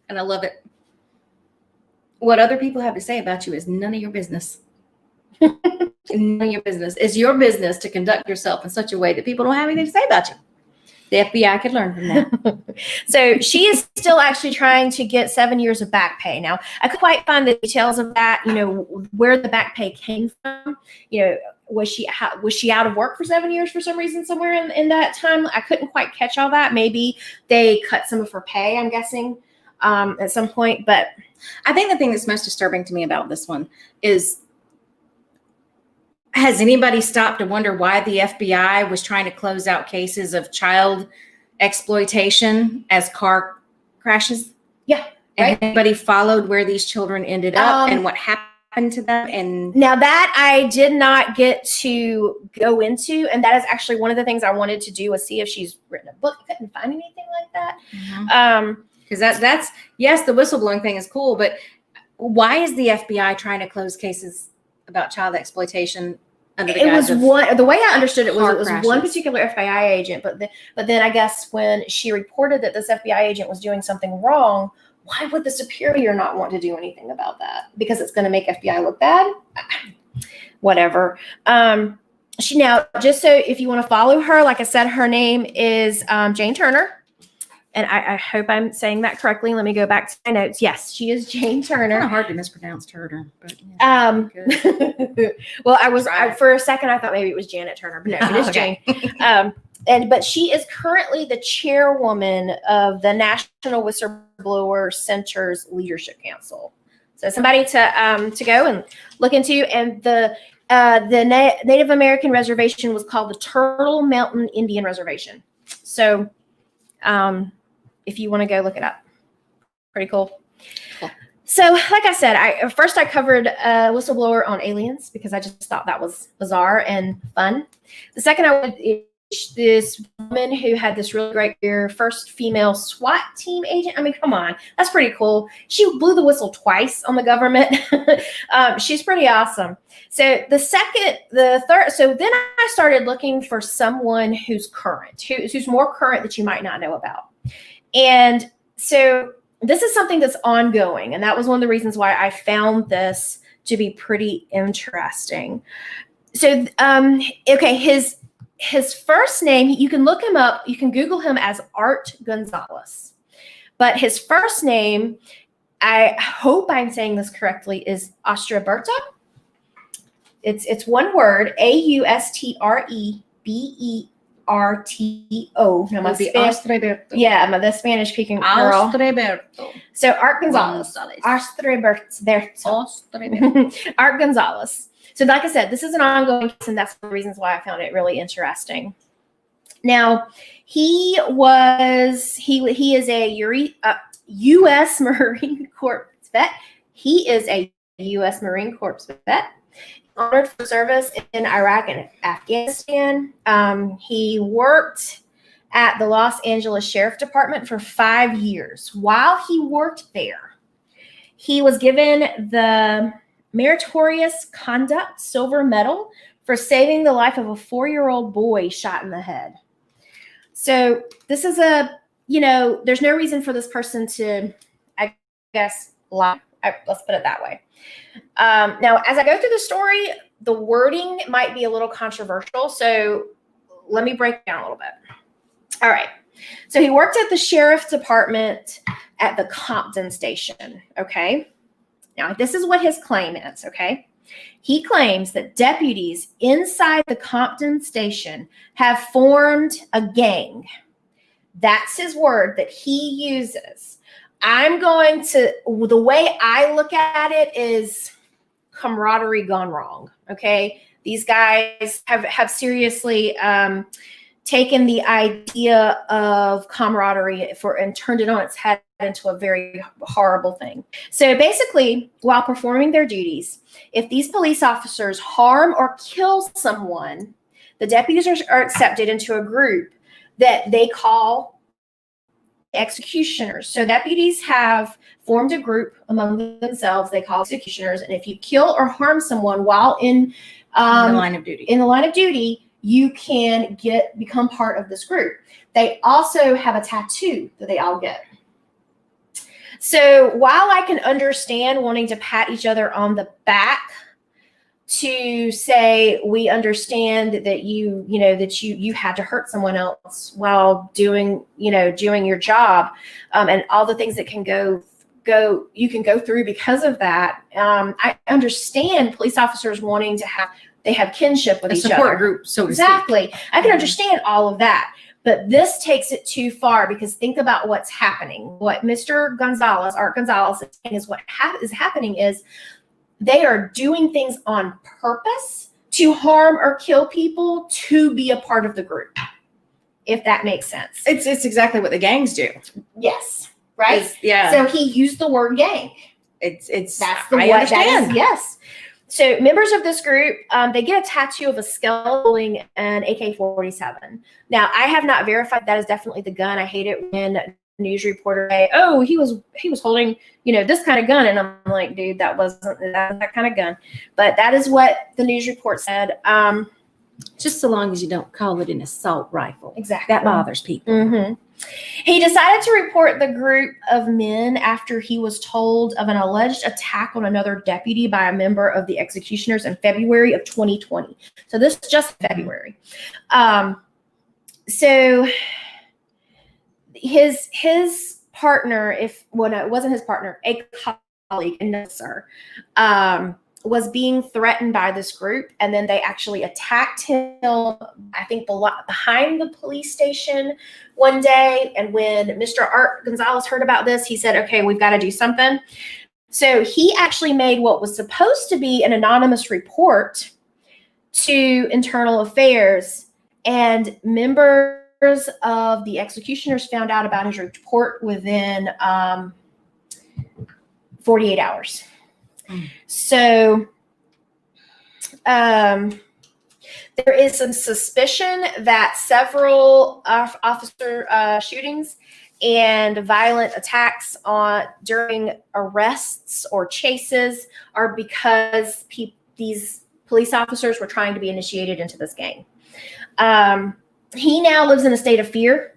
And I love it. What other people have to say about you is none of your business. None of your business. It's your business to conduct yourself in such a way that people don't have anything to say about you. The FBI could learn from that. So she is still actually trying to get 7 years of back pay. Now, I couldn't quite find the details of that, where the back pay came from. Was she out of work for 7 years for some reason somewhere in that time? I couldn't quite catch all that. Maybe they cut some of her pay, I'm guessing, at some point. But I think the thing that's most disturbing to me about this one is, has anybody stopped to wonder why the FBI was trying to close out cases of child exploitation as car crashes? Yeah. And right. anybody followed where these children ended up and what happened to them? And now that I did not get to go into, and that is actually one of the things I wanted to do, was see if she's written a book. I couldn't find anything like that. Because that's yes, the whistleblowing thing is cool, but why is the FBI trying to close cases about child exploitation? It was the way I understood it was crashes. one particular FBI agent, but then I guess when she reported that this FBI agent was doing something wrong, why would the superior not want to do anything about that? Because it's going to make FBI look bad? Whatever. She now, just so if you want to follow her, like I said, her name is Jane Turner. And I hope I'm saying that correctly. Let me go back to my notes. Yes, she is Jane Turner. Kind of hard to mispronounce Turner, but well, for a second I thought maybe it was Janet Turner, but no, it is Jane. But she is currently the chairwoman of the National Whistleblower Center's Leadership Council. So somebody to go and look into. And the Native American reservation was called the Turtle Mountain Indian Reservation. So if you want to go look it up. Pretty cool. So like I said, I covered Whistleblower on aliens because I just thought that was bizarre and fun. The second I would is this woman who had this really great career, first female SWAT team agent. I mean, come on, that's pretty cool. She blew the whistle twice on the government. She's pretty awesome. So so then I started looking for someone who's current, who's more current that you might not know about. And so this is something that's ongoing. And that was one of the reasons why I found this to be pretty interesting. So, okay, his first name, you can look him up. You can Google him as Art Gonzalez. But his first name, I hope I'm saying this correctly, is Austreberto. It's one word, AUSTREBERTO. Now my the Spanish speaking girl. So Art Gonzalez. Art Gonzalez. So like I said, this is an ongoing case, and that's one of the reasons why I found it really interesting. Now, he is a U.S. Marine Corps vet. He is a U.S. Marine Corps vet. Honored for service in Iraq and Afghanistan. He worked at the Los Angeles Sheriff Department for 5 years. While he worked there, he was given the Meritorious Conduct Silver Medal for saving the life of a 4-year-old boy shot in the head. So this is there's no reason for this person to, I guess, lie. Let's put it that way. Now, as I go through the story, the wording might be a little controversial. So let me break it down a little bit. All right. So he worked at the sheriff's department at the Compton station. Okay. Now, this is what his claim is. Okay. He claims that deputies inside the Compton station have formed a gang. That's his word that he uses. The way I look at it is camaraderie gone wrong. Okay. These guys have seriously taken the idea of camaraderie and turned it on its head into a very horrible thing. So basically, while performing their duties, if these police officers harm or kill someone, the deputies are accepted into a group that they call executioners. So deputies have formed a group among themselves they call executioners, and if you kill or harm someone while in the line of duty, you can become part of this group. They also have a tattoo that they all get. So while I can understand wanting to pat each other on the back to say we understand that you had to hurt someone else while doing your job, and all the things that can go you can go through because of that. I understand police officers wanting to have kinship with each other, support group, so to speak. Exactly. I can understand all of that. But this takes it too far, because think about what's happening. What Mr. Gonzalez, Art Gonzalez, is saying is what is happening is they are doing things on purpose to harm or kill people to be a part of the group, if that makes sense. It's exactly what the gangs do. Yes. Right? Yeah. So he used the word gang. That's the I what understand. that is. Yes. So members of this group, they get a tattoo of a skull holding an AK-47. Now, I have not verified that is definitely the gun. I hate it when news reporters say, "Oh, he was holding, this kind of gun," and I'm like, dude, that wasn't that kind of gun. But that is what the news report said. Just so long as you don't call it an assault rifle. Exactly. That bothers people. Mm-hmm. He decided to report the group of men after he was told of an alleged attack on another deputy by a member of the executioners in February of 2020. So this is just February. So his partner, it wasn't his partner, a colleague, no sir, was being threatened by this group, and then they actually attacked him, I think, behind the police station one day. And when Mr. Art Gonzalez heard about this, he said, "Okay, we've got to do something." So he actually made what was supposed to be an anonymous report to Internal Affairs, and members of the executioners found out about his report within 48 hours. So there is some suspicion that several officer shootings and violent attacks during arrests or chases are because these police officers were trying to be initiated into this gang. He now lives in a state of fear.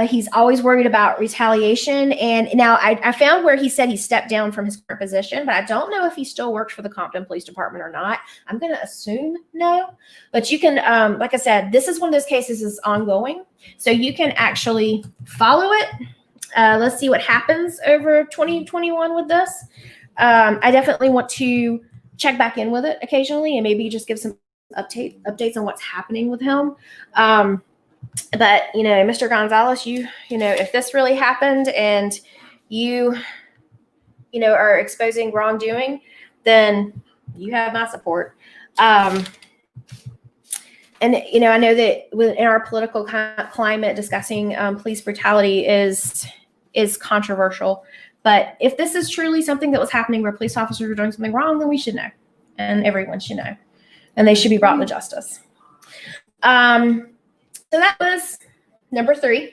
He's always worried about retaliation. And now I found where he said he stepped down from his current position, but I don't know if he still works for the Compton Police Department or not. I'm going to assume no. But you can, like I said, this is one of those cases is ongoing. So you can actually follow it. Let's see what happens over 2021 with this. I definitely want to check back in with it occasionally and maybe just give some updates on what's happening with him. But, Mr. Gonzalez, if this really happened and you are exposing wrongdoing, then you have my support. And, I know that in our political climate, discussing police brutality is controversial. But if this is truly something that was happening where police officers were doing something wrong, then we should know. And everyone should know. And they should be brought to justice. So that was number 3.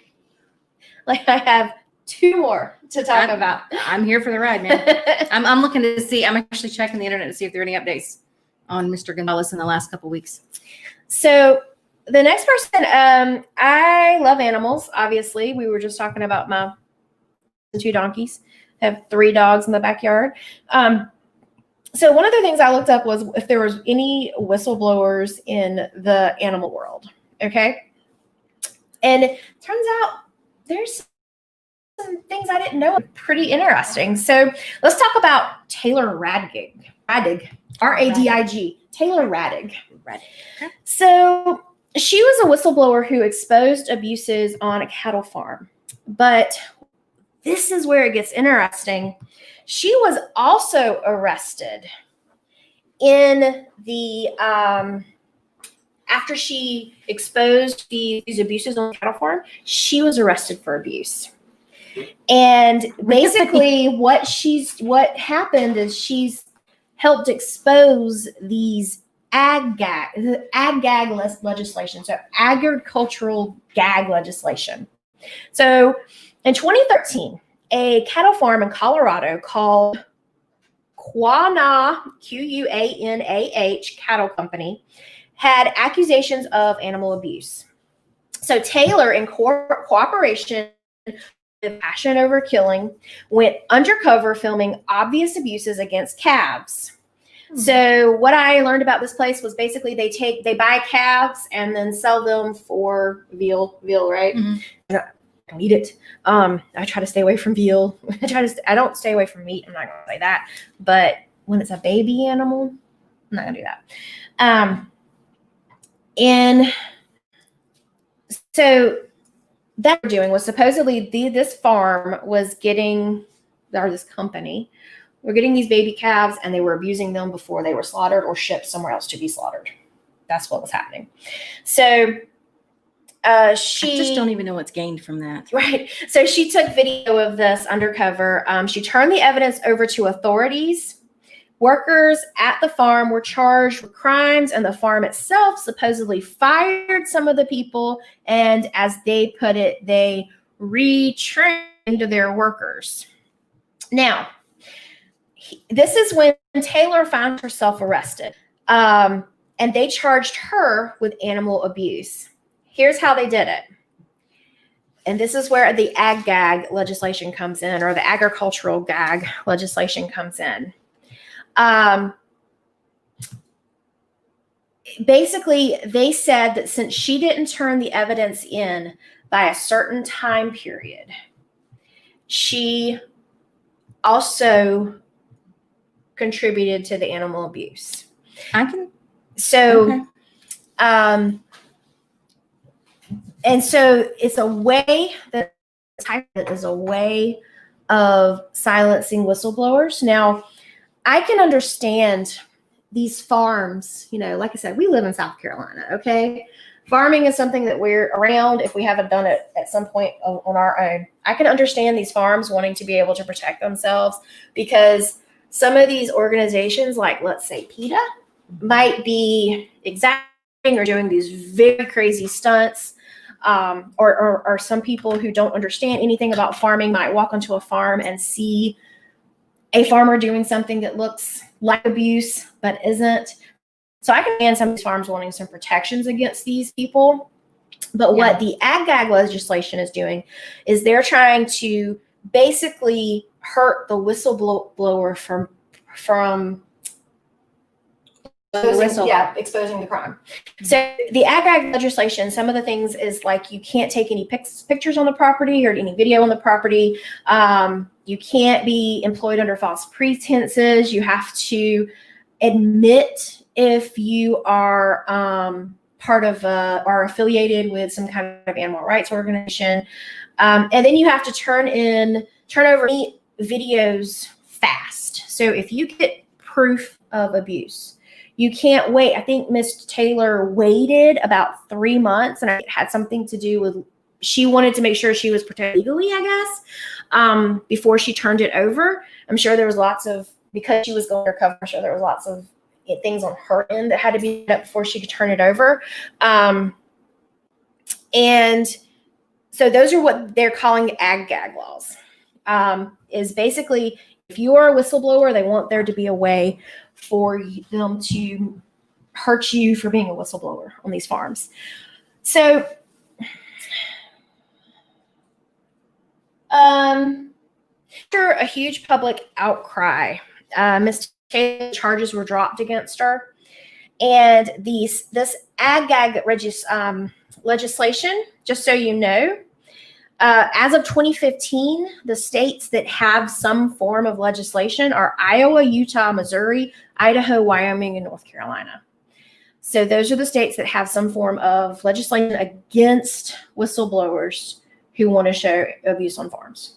Like, I have 2 more to talk about. I'm here for the ride, man. I'm looking to see. I'm actually checking the internet to see if there are any updates on Mr. Gonzalez in the last couple of weeks. So the next person, I love animals. Obviously, we were just talking about my 2 donkeys. I have 3 dogs in the backyard. So one of the things I looked up was if there was any whistleblowers in the animal world. Okay. And it turns out there's some things I didn't know. Pretty interesting. So let's talk about Taylor Radig, R-A-D-I-G, Taylor Radig. So she was a whistleblower who exposed abuses on a cattle farm. But this is where it gets interesting. She was also arrested in the after she exposed these abuses on the cattle farm. She was arrested for abuse. And basically what happened is she's helped expose these ag gag legislation. So agricultural gag legislation. So in 2013, a cattle farm in Colorado called Quanah, Quanah Cattle Company had accusations of animal abuse. So Taylor, in cooperation passion over killing, went undercover filming obvious abuses against calves. So what I learned about this place was basically they buy calves and then sell them for veal, right? I don't eat it. I try to stay away from veal. I don't stay away from meat. I'm not gonna say that. But when it's a baby animal, I'm not gonna do that. And so that we're doing was supposedly this farm was getting, or this company, we're getting these baby calves and they were abusing them before they were slaughtered or shipped somewhere else to be slaughtered. That's what was happening. So I just don't even know what's gained from that. Right. So she took video of this undercover. She turned the evidence over to authorities. Workers at the farm were charged with crimes, and the farm itself supposedly fired some of the people. And as they put it, they retrained their workers. Now, this is when Taylor found herself arrested, and they charged her with animal abuse. Here's how they did it. And this is where the ag-gag legislation comes in, or the agricultural gag legislation comes in. Basically, they said that since she didn't turn the evidence in by a certain time period, she also contributed to the animal abuse. And so it's a way that is a way of silencing whistleblowers. Now, I can understand these farms, like I said, we live in South Carolina, okay? Farming is something that we're around if we haven't done it at some point on our own. I can understand these farms wanting to be able to protect themselves because some of these organizations, like let's say PETA, might be exacting or doing these very crazy stunts. Or some people who don't understand anything about farming might walk onto a farm and see a farmer doing something that looks like abuse but isn't. So I can understand some of these farms wanting some protections against these people. But what the ag-gag legislation is doing is they're trying to basically hurt the whistleblower from exposing the crime. So the ag legislation, some of the things is like you can't take any pictures on the property or any video on the property. You can't be employed under false pretenses. You have to admit if you are part of are affiliated with some kind of animal rights organization. And then you have to turn over videos fast. So if you get proof of abuse, you can't wait. I think Miss Taylor waited about 3 months, and it had something to do with she wanted to make sure she was protected legally, I guess, before she turned it over. I'm sure there was lots of, because she was going undercover, I'm sure there was lots of things on her end that had to be done before she could turn it over. And so those are what they're calling ag-gag laws, is basically if you are a whistleblower, they want there to be a way for them to hurt you for being a whistleblower on these farms. So after a huge public outcry, Ms. Taylor's charges were dropped against her. And this ag-gag legislation, just so you know, as of 2015, the states that have some form of legislation are Iowa, Utah, Missouri, Idaho, Wyoming, and North Carolina. So those are the states that have some form of legislation against whistleblowers who want to show abuse on farms.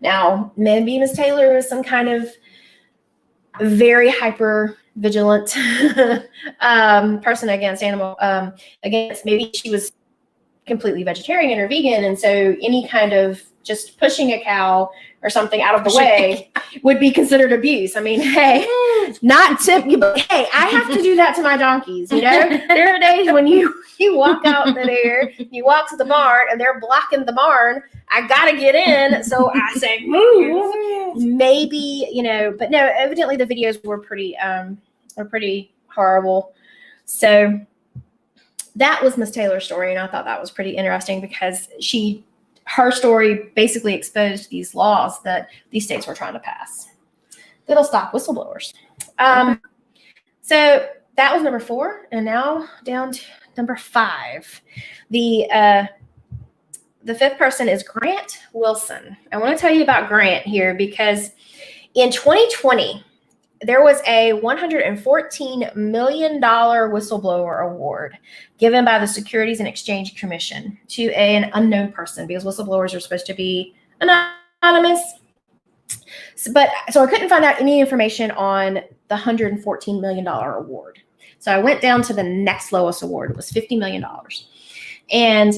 Now, maybe Ms. Taylor is some kind of very hyper vigilant person against maybe she was completely vegetarian or vegan, and so any kind of just pushing a cow or something out of the way would be considered abuse. I mean, hey, not typical. Hey, I have to do that to my donkeys. There are days when you walk out there, you walk to the barn, and they're blocking the barn. I gotta get in, so I say move. Maybe but no. Evidently, the videos were pretty horrible. So that was Miss Taylor's story, and I thought that was pretty interesting because her story basically exposed these laws that these states were trying to pass that'll stop whistleblowers. So that was number 4, and now down to number 5. The 5th person is Grant Wilson. I want to tell you about Grant here because in 2020, there was a $114 million whistleblower award given by the Securities and Exchange Commission to an unknown person because whistleblowers are supposed to be anonymous. So I couldn't find out any information on the $114 million award. So I went down to the next lowest award. It was $50 million. And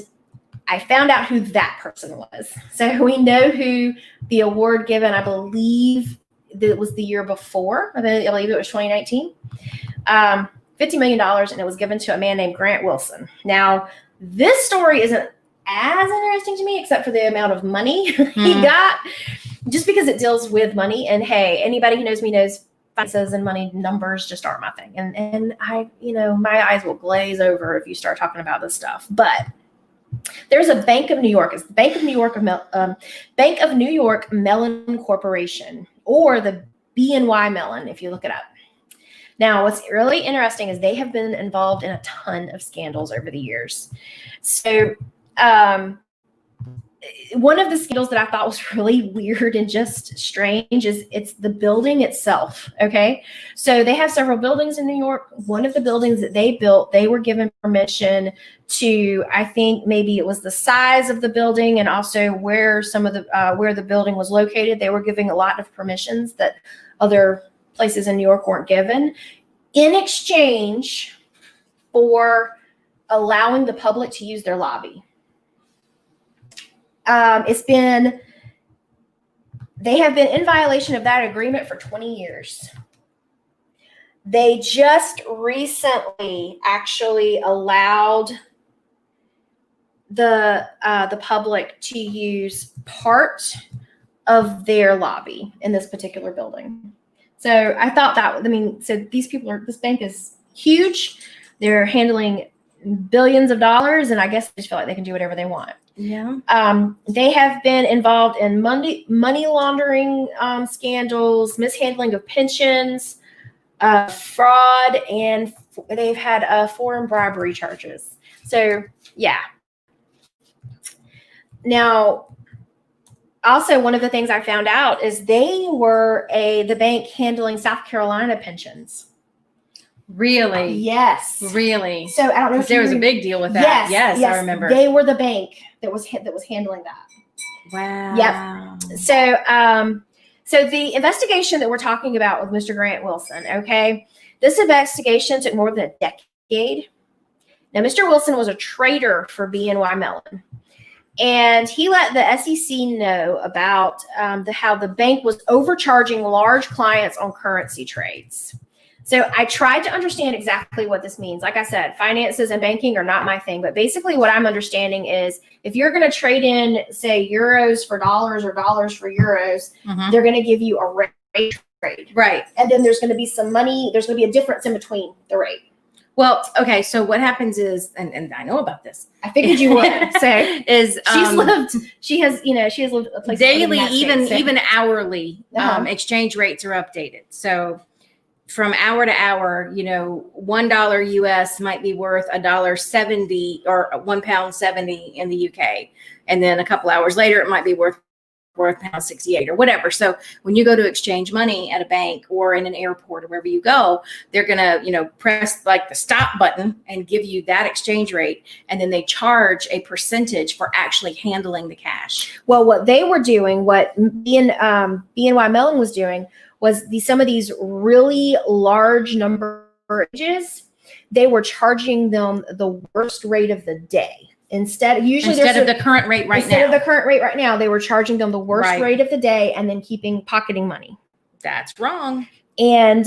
I found out who that person was. So we know who the award given, I believe that was the year before. I believe it was 2019. $50 million, and it was given to a man named Grant Wilson. Now, this story isn't as interesting to me, except for the amount of money he got, just because it deals with money. And hey, anybody who knows me knows finances and money numbers just aren't my thing. And I, my eyes will glaze over if you start talking about this stuff. But there's a Bank of New York. It's the Bank of New York Mellon Corporation, or the BNY Mellon, if you look it up. Now, what's really interesting is they have been involved in a ton of scandals over the years. So, one of the scandals that I thought was really weird and just strange is it's the building itself. Okay. So they have several buildings in New York. One of the buildings that they built, they were given permission to, I think maybe it was the size of the building and also where where the building was located. They were giving a lot of permissions that other places in New York weren't given in exchange for allowing the public to use their lobby. They have been in violation of that agreement for 20 years. They just recently actually allowed the public to use part of their lobby in this particular building. So I thought so this bank is huge. They're handling billions of dollars, and I guess they just feel like they can do whatever they want. Yeah. They have been involved in money laundering scandals, mishandling of pensions, fraud, and they've had foreign bribery charges. So, yeah. Now, also, one of the things I found out is they were the bank handling South Carolina pensions. Really? Yes. Really? So I don't know if there was a big deal with that. Yes, I remember. They were the bank that was handling that. Wow. Yep. So the investigation that we're talking about with Mr. Grant Wilson, okay, this investigation took more than a decade. Now, Mr. Wilson was a trader for BNY Mellon, and he let the SEC know about how the bank was overcharging large clients on currency trades. So I tried to understand exactly what this means. Like I said, finances and banking are not my thing, but basically what I'm understanding is if you're going to trade in, say, euros for dollars or dollars for euros, they're going to give you a rate trade. Right. And then there's going to be some money. There's going to be a difference in between the rate. Well, okay. So what happens is, and I know about this. I figured you would say is she has lived a place daily, even hourly. Exchange rates are updated. So from hour to hour, $1 US might be worth $1.70 or £1.70 in the UK, and then a couple hours later it might be worth £1.68 or whatever. So when you go to exchange money at a bank or in an airport or wherever you go, they're gonna press like the stop button and give you that exchange rate, and then they charge a percentage for actually handling the cash. Well, what they were doing, what BNY Mellon was doing, was some of these really large numbers, they were charging them the worst rate of the day. Instead of the current rate right now. Instead of the current rate right now, they were charging them the worst rate of the day and then pocketing money. That's wrong. And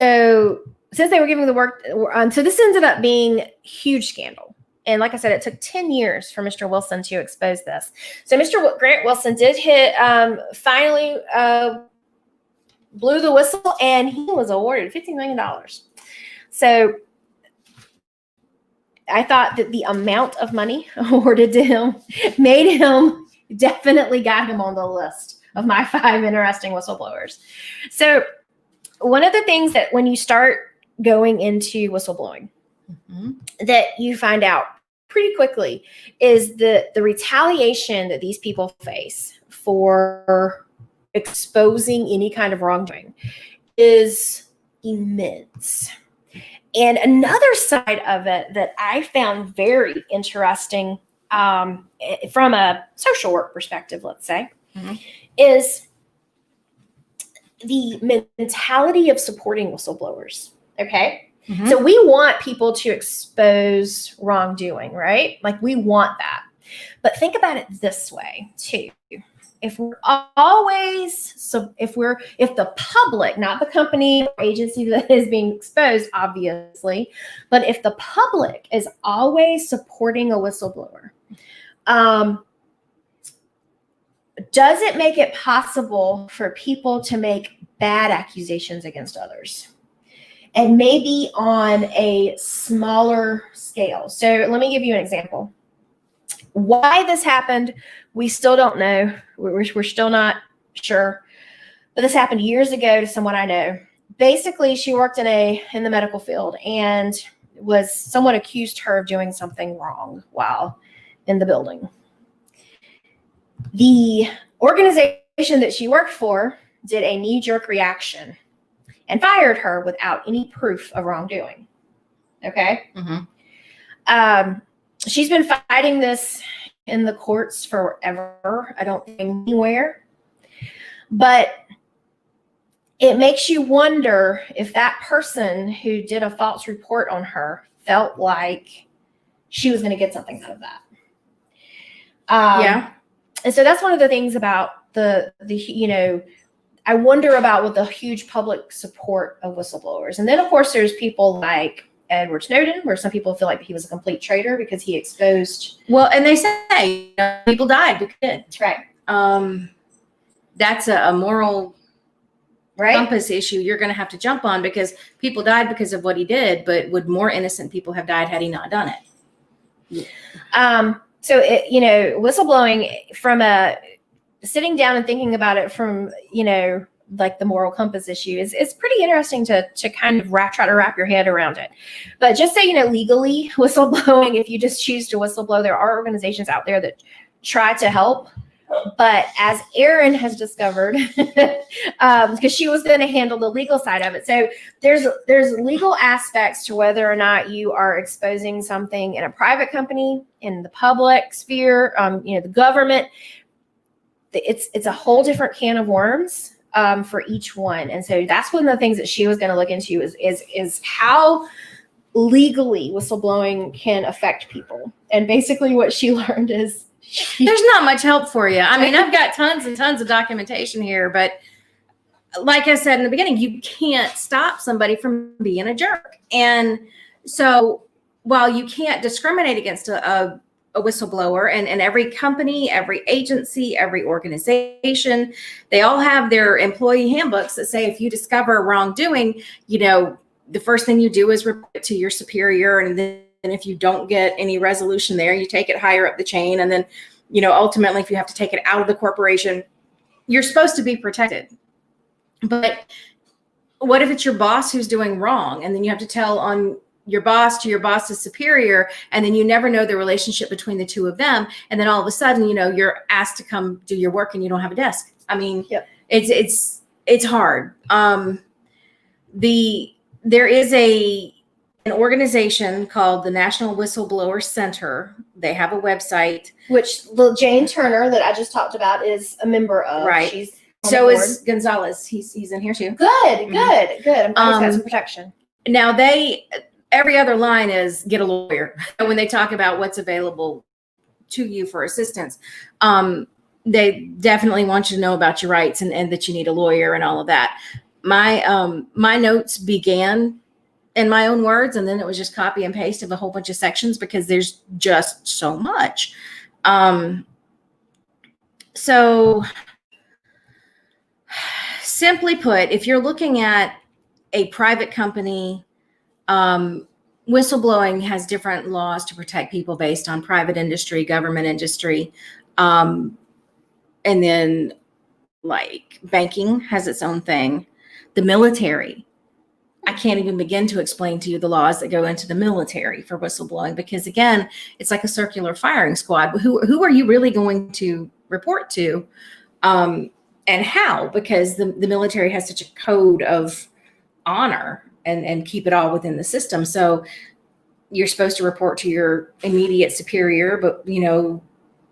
so since they were giving the work, so this ended up being a huge scandal. And like I said, it took 10 years for Mr. Wilson to expose this. So Mr. Grant Wilson did finally blew the whistle, and he was awarded $50 million. So I thought that the amount of money awarded to him made him definitely got him on the list of my 5 interesting whistleblowers. So one of the things that when you start going into whistleblowing that you find out pretty quickly is the retaliation that these people face for exposing any kind of wrongdoing is immense. And another side of it that I found very interesting from a social work perspective, let's say, is the mentality of supporting whistleblowers. Okay. So we want people to expose wrongdoing, right? Like we want that. But think about it this way too. If we're always, so if the public, not the company or agency that is being exposed, obviously, but if the public is always supporting a whistleblower, does it make it possible for people to make bad accusations against others? And maybe on a smaller scale. So let me give you an example. Why this happened, we still don't know. We're still not sure. But this happened years ago to someone I know. Basically, she worked in the medical field, and someone accused her of doing something wrong while in the building. The organization that she worked for did a knee-jerk reaction and fired her without any proof of wrongdoing. Okay? She's been fighting this in the courts forever. I don't think anywhere. But it makes you wonder if that person who did a false report on her felt like she was going to get something out of that. And so that's one of the things about the I wonder about with the huge public support of whistleblowers. And then, of course, there's people like Edward Snowden, where some people feel like he was a complete traitor because he exposed. Well, and they say people died because That's right. That's a moral compass issue you're going to have to jump on, because people died because of what he did, but would more innocent people have died had he not done it? So, whistleblowing from sitting down and thinking about it from, like the moral compass issue is pretty interesting to kind of try to wrap your head around it. But just so legally, whistleblowing, if you just choose to whistleblow, there are organizations out there that try to help. But as Erin has discovered, because she was going to handle the legal side of it. So there's legal aspects to whether or not you are exposing something in a private company, in the public sphere, the government. It's a whole different can of worms for each one. And so that's one of the things that she was going to look into is how legally whistleblowing can affect people. And basically what she learned is there's not much help for you. I mean, I've got tons and tons of documentation here, but like I said in the beginning, you can't stop somebody from being a jerk. And so while you can't discriminate against a whistleblower, and every company, every agency, every organization, they all have their employee handbooks that say if you discover wrongdoing, the first thing you do is report it to your superior, and then if you don't get any resolution there, you take it higher up the chain, and then ultimately if you have to take it out of the corporation, you're supposed to be protected. But what if it's your boss who's doing wrong, and then you have to tell on your boss to your boss's superior, and then you never know the relationship between the two of them, and then all of a sudden you're asked to come do your work and you don't have a desk? I mean, it's hard. There is an organization called the National Whistleblower Center. They have a website, which Jane Turner that I just talked about is a member of. Right. She's so is Gonzalez. He's in here too. Good. I'm glad he's got some protection. Now every other line is get a lawyer. When they talk about what's available to you for assistance, they definitely want you to know about your rights and that you need a lawyer and all of that. My notes began in my own words, and then it was just copy and paste of a whole bunch of sections because there's just so much. So simply put, if you're looking at a private company, whistleblowing has different laws to protect people based on private industry, government industry. And then like banking has its own thing. The military, I can't even begin to explain to you the laws that go into the military for whistleblowing, because again, it's like a circular firing squad. Who are you really going to report to? And how? Because the military has such a code of honor and keep it all within the system. So you're supposed to report to your immediate superior, but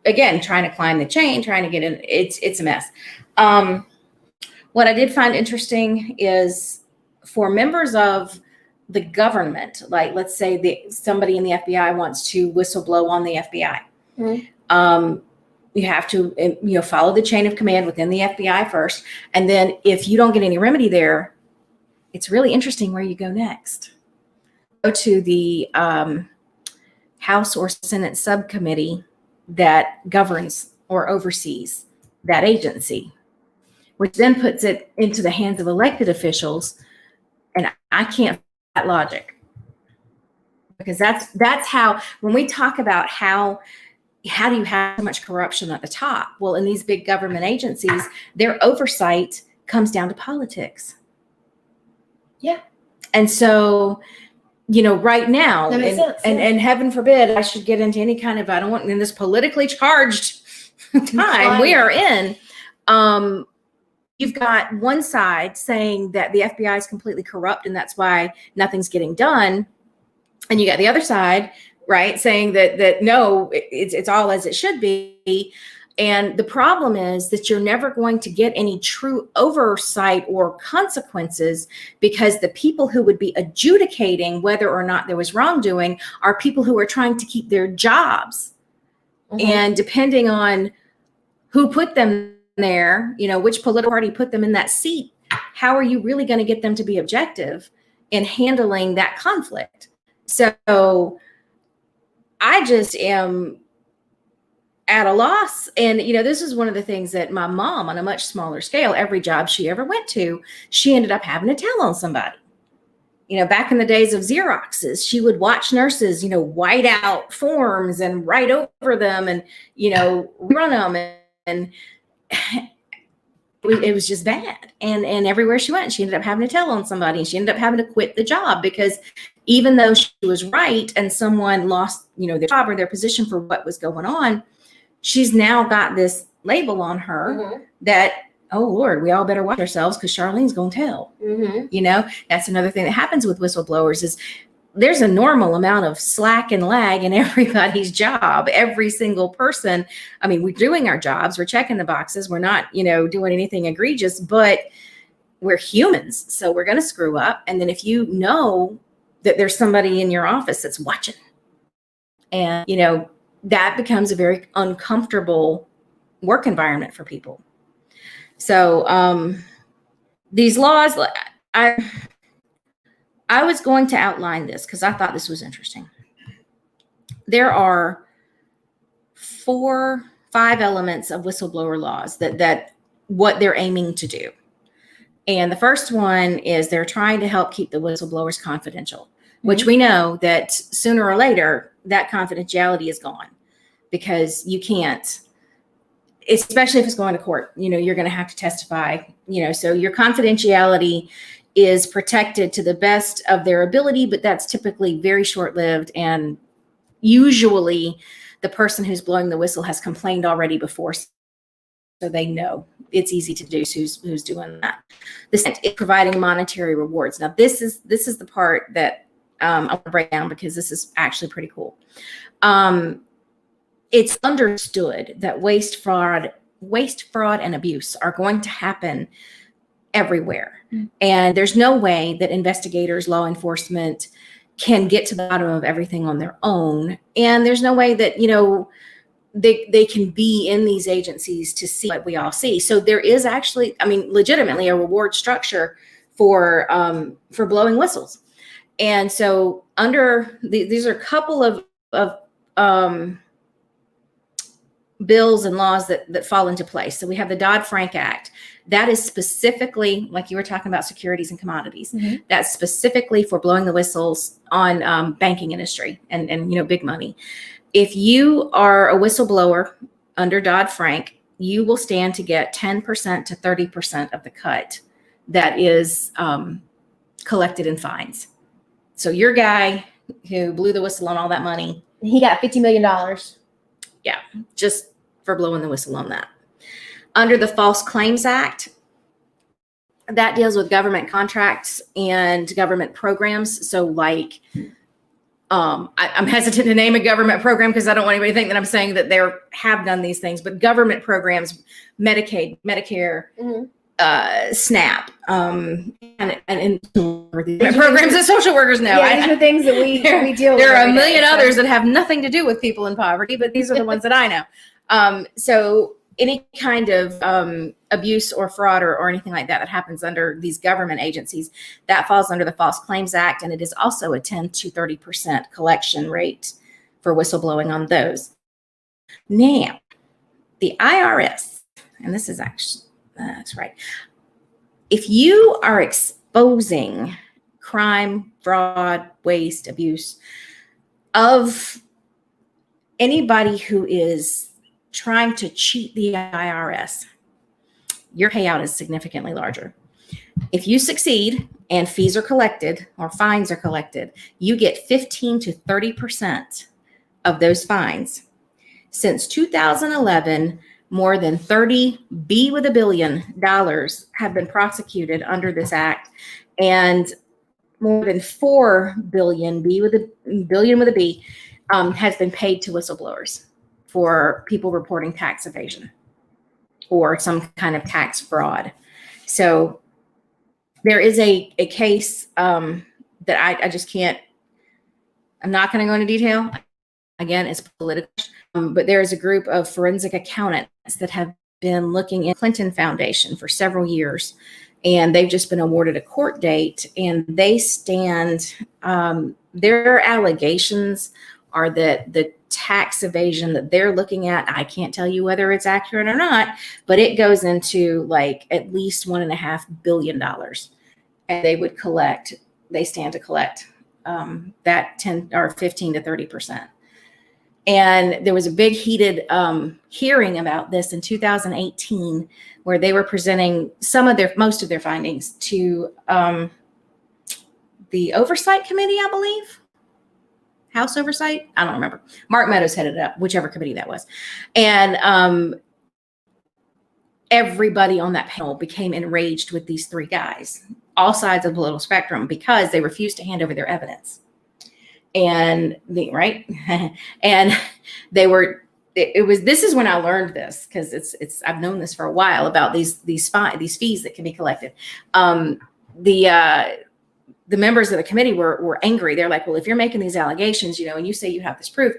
again, trying to climb the chain, trying to get in, it's a mess. What I did find interesting is for members of the government, like let's say somebody in the FBI wants to whistleblow on the FBI. Mm-hmm. You have to follow the chain of command within the FBI first. And then if you don't get any remedy there, it's really interesting where you go next. Go to the House or Senate subcommittee that governs or oversees that agency, which then puts it into the hands of elected officials. And I can't follow that logic, because that's how, when we talk about how do you have so much corruption at the top? Well, in these big government agencies, their oversight comes down to politics. Yeah. And so, right now, that makes sense, and heaven forbid I should get into any kind of, I don't want in this politically charged time we are in. You've got one side saying that the FBI is completely corrupt and that's why nothing's getting done. And you got the other side, right, saying that no, it's all as it should be. And the problem is that you're never going to get any true oversight or consequences, because the people who would be adjudicating whether or not there was wrongdoing are people who are trying to keep their jobs. Mm-hmm. And depending on who put them there, which political party put them in that seat, how are you really going to get them to be objective in handling that conflict? So I just am at a loss. And, this is one of the things that my mom, on a much smaller scale, every job she ever went to, she ended up having to tell on somebody. Back in the days of Xeroxes, she would watch nurses, white out forms and write over them and, run them. And it was just bad. And everywhere she went, she ended up having to tell on somebody. And she ended up having to quit the job, because even though she was right and someone lost, their job or their position for what was going on, she's now got this label on her. Mm-hmm. That, oh Lord, we all better watch ourselves because Charlene's going to tell. Mm-hmm. That's another thing that happens with whistleblowers is there's a normal amount of slack and lag in everybody's job. Every single person. I mean, we're doing our jobs. We're checking the boxes. We're not, doing anything egregious, but we're humans. So we're going to screw up. And then if you know that there's somebody in your office that's watching, and, that becomes a very uncomfortable work environment for people. So these laws, I was going to outline this because I thought this was interesting. There are 4-5 elements of whistleblower laws that what they're aiming to do. And the first one is they're trying to help keep the whistleblowers confidential, which we know that sooner or later that confidentiality is gone, because you can't, especially if it's going to court, you're going to have to testify, so your confidentiality is protected to the best of their ability, but that's typically very short-lived. And usually the person who's blowing the whistle has complained already before, so they know it's easy to deduce who's doing that. The second is providing monetary rewards. Now, this is the part that I want to break down, because this is actually pretty cool. It's understood that waste, fraud, and abuse are going to happen everywhere. Mm-hmm. And there's no way that investigators, law enforcement can get to the bottom of everything on their own. And there's no way that, they can be in these agencies to see what we all see. So there is actually, legitimately a reward structure for blowing whistles. And so under these are a couple of bills and laws that fall into place. So we have the Dodd-Frank Act. That is specifically, like you were talking about, securities and commodities. Mhm. That's specifically for blowing the whistles on banking industry and big money. If you are a whistleblower under Dodd-Frank, you will stand to get 10% to 30% of the cut that is collected in fines. So your guy who blew the whistle on all that money, He got $50 million. yeah, just for blowing the whistle on that. Under the False Claims Act, that deals with government contracts and government programs. So like, I'm hesitant to name a government program because I don't want anybody to think that I'm saying that they have done these things, but government programs, Medicaid, Medicare, SNAP, and programs that social workers know. Yeah, these are things that we deal with. There are a million others that have nothing to do with people in poverty, but these are the ones that I know. So any kind of abuse or fraud or anything like that happens under these government agencies, that falls under the False Claims Act, and it is also a 10 to 30% collection rate for whistleblowing on those. Now, the IRS, and this is actually, that's right. If you are exposing crime, fraud, waste, abuse of anybody who is trying to cheat the IRS, your payout is significantly larger. If you succeed and fees are collected or fines are collected, you get 15 to 30% of those fines. Since 2011, more than $30 billion have been prosecuted under this act, and more than $4 billion with a B has been paid to whistleblowers for people reporting tax evasion or some kind of tax fraud. So there is a case that I just can't, I'm not going to go into detail. Again, it's political, but there is a group of forensic accountants that have been looking at Clinton Foundation for several years, and they've just been awarded a court date, and they stand, their allegations are that the tax evasion that they're looking at, I can't tell you whether it's accurate or not, but it goes into like at least $1.5 billion. And they stand to collect that 10 or 15 to 30%. And there was a big heated hearing about this in 2018, where they were presenting most of their findings to the Oversight Committee, I believe. House Oversight? I don't remember. Mark Meadows headed it up, whichever committee that was. And everybody on that panel became enraged with these three guys, all sides of the political spectrum, because they refused to hand over their evidence. And and this is when I learned this, because I've known this for a while about these fees that can be collected. The members of the committee were angry. They're like, well, if you're making these allegations, and you say you have this proof,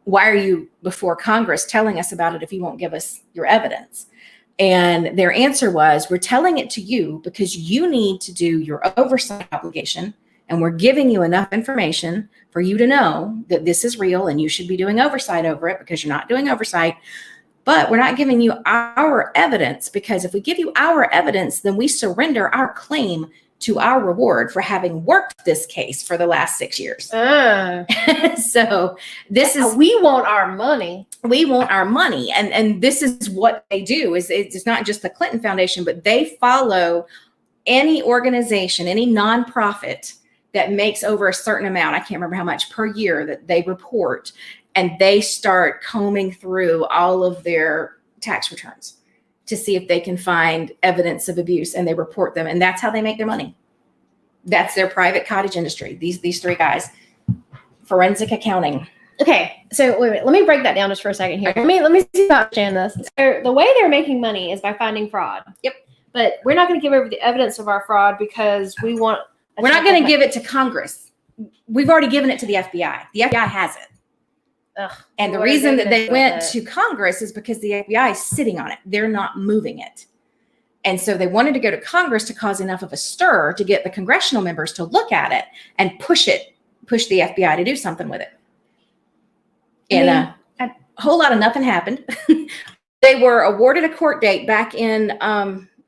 why are you before Congress telling us about it if you won't give us your evidence? And their answer was, we're telling it to you because you need to do your oversight obligation, and we're giving you enough information for you to know that this is real and you should be doing oversight over it, because you're not doing oversight. But we're not giving you our evidence, because if we give you our evidence, then we surrender our claim to our reward for having worked this case for the last 6 years. So this is, we want our money. We want our money. And this is what they do. It's not just the Clinton Foundation, but they follow any organization, any nonprofit that makes over a certain amount, I can't remember how much per year, that they report, and they start combing through all of their tax returns to see if they can find evidence of abuse, and they report them. And that's how they make their money. That's their private cottage industry. These three guys, forensic accounting. Okay, so wait, let me break that down just for a second here. Let me see if I understand this. So the way they're making money is by finding fraud. Yep. But we're not going to give over the evidence of our fraud because we're not going to give it to Congress. We've already given it to the FBI. The FBI has it. Ugh, and the reason that they went to Congress is because the FBI is sitting on it. They're not moving it. And so they wanted to go to Congress to cause enough of a stir to get the congressional members to look at it and push the FBI to do something with it. And a whole lot of nothing happened. They were awarded a court date back in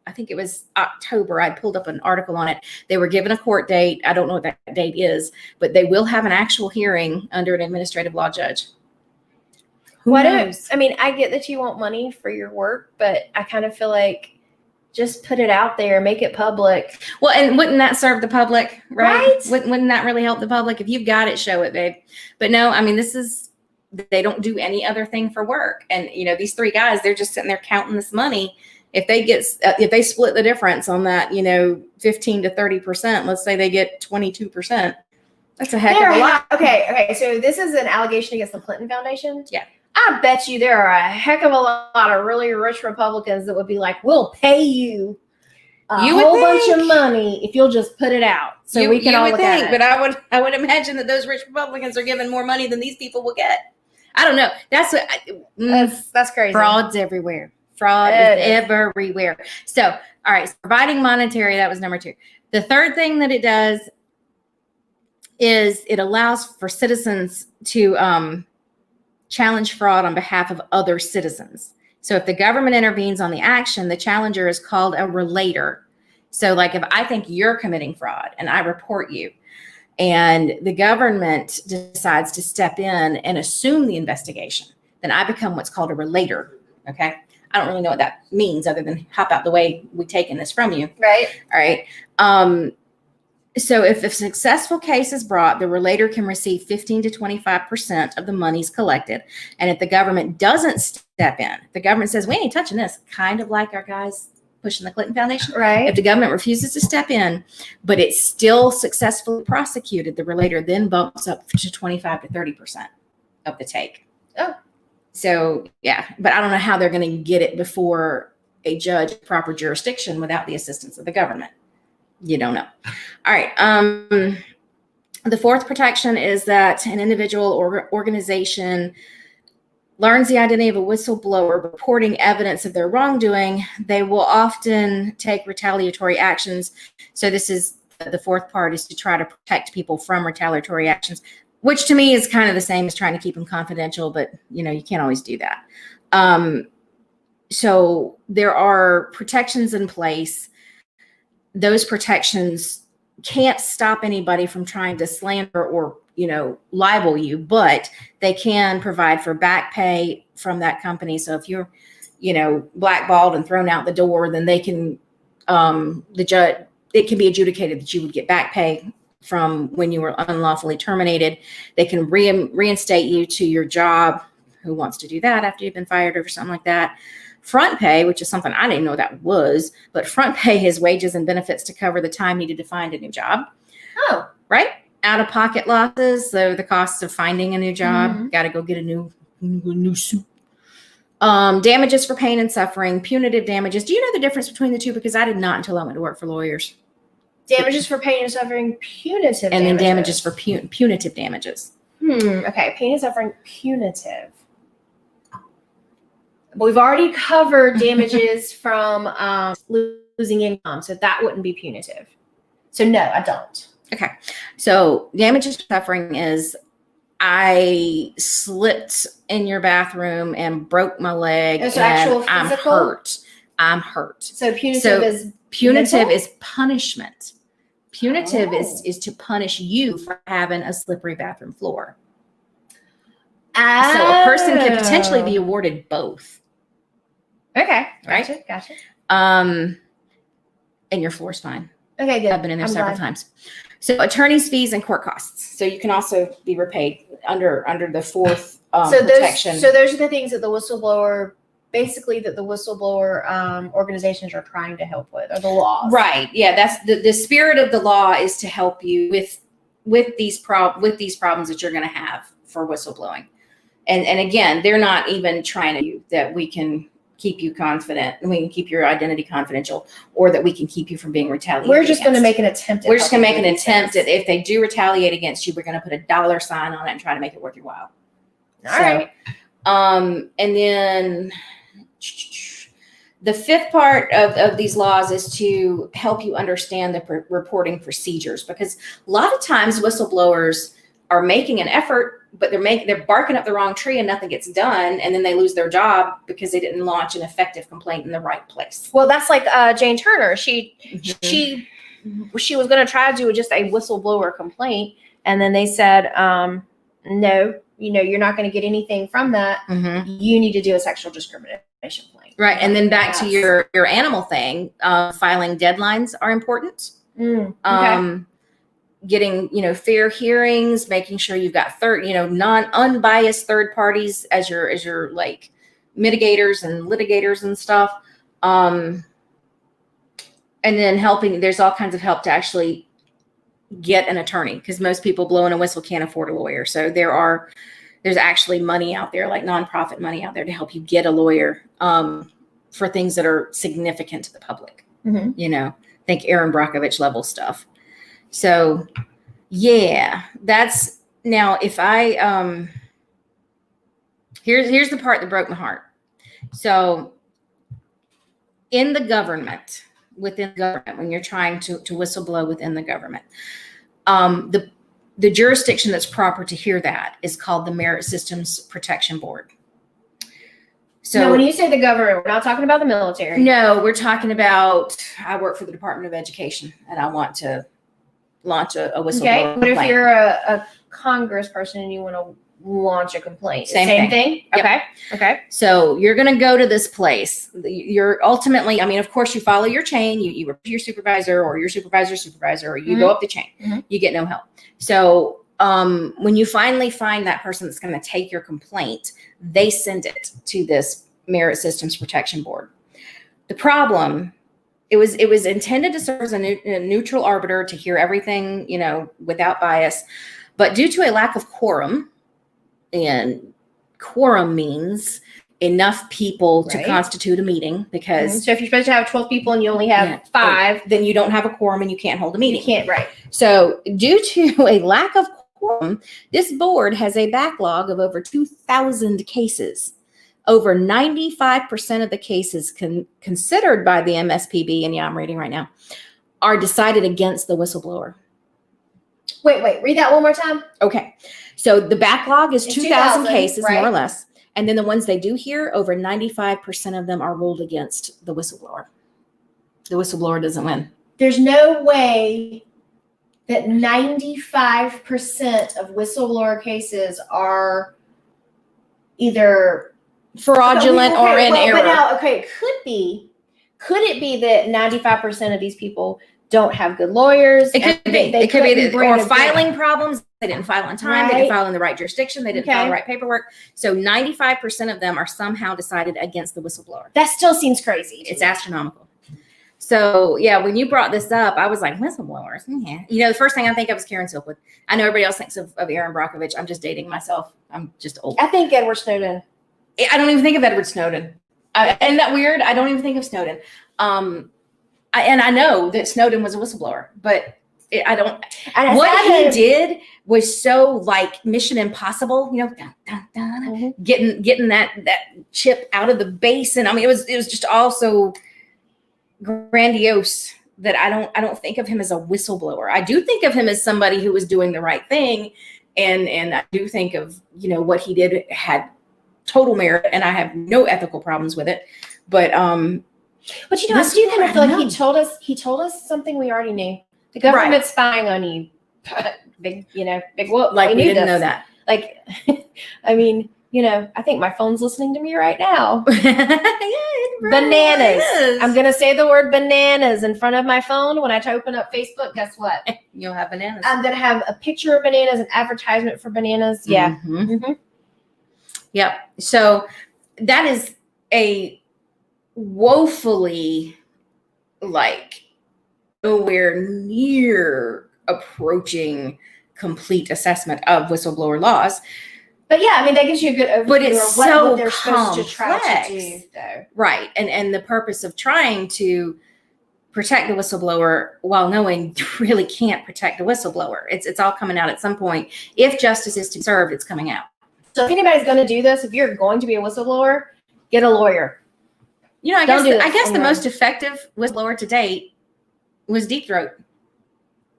I think it was October. I pulled up an article on it. They were given a court date. I don't know what that date is, but they will have an actual hearing under an administrative law judge. Who knows? I mean, I get that you want money for your work, but I kind of feel like just put it out there, make it public. Well, and wouldn't that serve the public, right? Right? Wouldn't that really help the public? If you've got it, show it, babe. But no, I mean, they don't do any other thing for work. And, you know, these three guys, they're just sitting there counting this money. If they split the difference on that, you know, 15 to 30%, let's say they get 22%. That's a heck of a lot. Okay. So this is an allegation against the Clinton Foundation. Yeah. I bet you there are a heck of a lot of really rich Republicans that would be like, we'll pay you a whole bunch of money if you'll just put it out. So we can all look at it. But I would imagine that those rich Republicans are giving more money than these people will get. I don't know. That's crazy. Fraud's everywhere. Fraud is everywhere. So, all right. So providing monetary, that was number 2. The third thing that it does is it allows for citizens to challenge fraud on behalf of other citizens. So if the government intervenes on the action, the challenger is called a relator. So like if I think you're committing fraud and I report you, and the government decides to step in and assume the investigation, then I become what's called a relator. Okay. I don't really know what that means other than hop out the way, we taking this from you. Right. All right. So if a successful case is brought, the relator can receive 15 to 25% of the monies collected. And if the government doesn't step in, the government says, we ain't touching this, kind of like our guys pushing the Clinton Foundation. Right. If the government refuses to step in, but it's still successfully prosecuted, the relator then bumps up to 25 to 30% of the take. Oh. So, yeah, but I don't know how they're going to get it before a judge, proper jurisdiction without the assistance of the government. You don't know. All right. The fourth protection is that an individual or organization learns the identity of a whistleblower reporting evidence of their wrongdoing. They will often take retaliatory actions. So this is the fourth part, is to try to protect people from retaliatory actions, which to me is kind of the same as trying to keep them confidential, but you know, you can't always do that. So there are protections in place. Those protections can't stop anybody from trying to slander or, you know, libel you, but they can provide for back pay from that company. So if you're, you know, blackballed and thrown out the door, then they can, the judge, it can be adjudicated that you would get back pay from when you were unlawfully terminated. They can reinstate you to your job. Who wants to do that after you've been fired or something like that? Front pay, which is something I didn't know that was, but front pay is wages and benefits to cover the time needed to find a new job. Oh. Right? Out-of-pocket losses, so the cost of finding a new job. Got to go get a new suit. Damages for pain and suffering, punitive damages. Do you know the difference between the two? Because I did not until I went to work for lawyers. Damages for pain and suffering, punitive and then damages for punitive damages. Okay, pain and suffering, punitive. But we've already covered damages from losing income, so that wouldn't be punitive. So no, I don't. Okay, so damages for suffering is I slipped in your bathroom and broke my leg, so and I'm hurt. I'm hurt. So punitive is punishment. Punitive is to punish you for having a slippery bathroom floor. So a person could potentially be awarded both. Okay. Right? Gotcha. And your floor's fine. Okay, good. I've been in there several times. So attorney's fees and court costs. So you can also be repaid under the fourth protection. Those are the things that the whistleblower organizations are trying to help with, or the laws. Right. Yeah. That's the spirit of the law, is to help you with these problems that you're going to have for whistleblowing. And again, they're not even trying to that we can keep you confident and we can keep your identity confidential, or that we can keep you from being retaliated. We're just going to make an attempt. We're just going to make an attempt at, if they do retaliate against you, we're going to put a $ sign on it and try to make it worth your while. All right. And then the fifth part of these laws is to help you understand the reporting procedures, because a lot of times whistleblowers are making an effort but they're barking up the wrong tree and nothing gets done, and then they lose their job because they didn't launch an effective complaint in the right place. Well, that's like Jane Turner. She was going to try to do just a whistleblower complaint, and then they said, no, you're not going to get anything from that. You need to do a sexual discrimination complaint. Right, and then back to your animal thing, filing deadlines are important. Okay. Getting, fair hearings, making sure you've got unbiased third parties as your like mitigators and litigators and stuff. And then there's all kinds of help to actually get an attorney, because most people blowing a whistle can't afford a lawyer. So there's actually money out there, like nonprofit money out there, to help you get a lawyer for things that are significant to the public. Think Aaron Brockovich level stuff. So yeah, that's now if I here's the part that broke my heart. So in the government, within government, when you're trying to whistleblow within the government, the jurisdiction that's proper to hear that is called the Merit Systems Protection Board. So now, when you say the government, we're not talking about the military. No, we're talking about, I work for the Department of Education, and I want to launch a whistleblower. Okay, what if you're a congressperson and you want to launch a complaint? Same thing? Yep. Okay. So you're going to go to this place. You're ultimately, of course, you follow your chain. You report to your supervisor or your supervisor's supervisor, or you go up the chain. You get no help. So when you finally find that person that's going to take your complaint, they send it to this Merit Systems Protection Board. The problem, it was intended to serve as a neutral arbiter to hear everything, without bias. But due to a lack of quorum, and quorum means enough people to constitute a meeting, because so if you're supposed to have 12 people and you only have 5, then you don't have a quorum and you can't hold a meeting. You can't, right. So due to a lack of quorum, this board has a backlog of over 2,000 cases. Over 95% of the cases considered by the MSPB, and I'm reading right now, are decided against the whistleblower. Wait, read that one more time. Okay. So the backlog is 2,000 cases, right? More or less. And then the ones they do hear, over 95% of them are ruled against the whistleblower. The whistleblower doesn't win. There's no way that 95% of whistleblower cases are either fraudulent or in error. But now, could it be that 95% of these people don't have good lawyers? It could be. It could be or filing problems. They didn't file on time. They didn't file in the right jurisdiction. They didn't file the right paperwork. So 95% of them are somehow decided against the whistleblower. That still seems crazy. It's astronomical. So yeah, when you brought this up, I was like, whistleblowers. Yeah. The first thing I think of is Karen Silkwood. I know everybody else thinks of Aaron Brockovich. I'm just dating myself. I'm just old. I think Edward Snowden. I don't even think of Edward Snowden. Isn't that weird? I don't even think of Snowden. And I know that Snowden was a whistleblower, but I don't. And what he did was so like Mission Impossible, getting that chip out of the base, and it was just all so grandiose that I don't think of him as a whistleblower. I do think of him as somebody who was doing the right thing, and I do think of what he did had total merit, and I have no ethical problems with it, but I do kind of feel like he told us something we already knew. The government's spying on you. Big whoop. Like we didn't know that. Like, I think my phone's listening to me right now. Bananas. I'm going to say the word bananas in front of my phone when I open up Facebook. Guess what? You'll have bananas. I'm going to have a picture of bananas, an advertisement for bananas. Yeah. Yep. So that is a woefully nowhere near approaching complete assessment of whistleblower laws. But yeah, that gives you a good overview but it's of what so they're supposed to try complex. to do, though. Right. And the purpose of trying to protect the whistleblower while knowing you really can't protect the whistleblower. It's all coming out at some point. If justice is to be served, it's coming out. So if anybody's going to do this, if you're going to be a whistleblower, get a lawyer. I guess the most effective whistleblower to date was Deep Throat.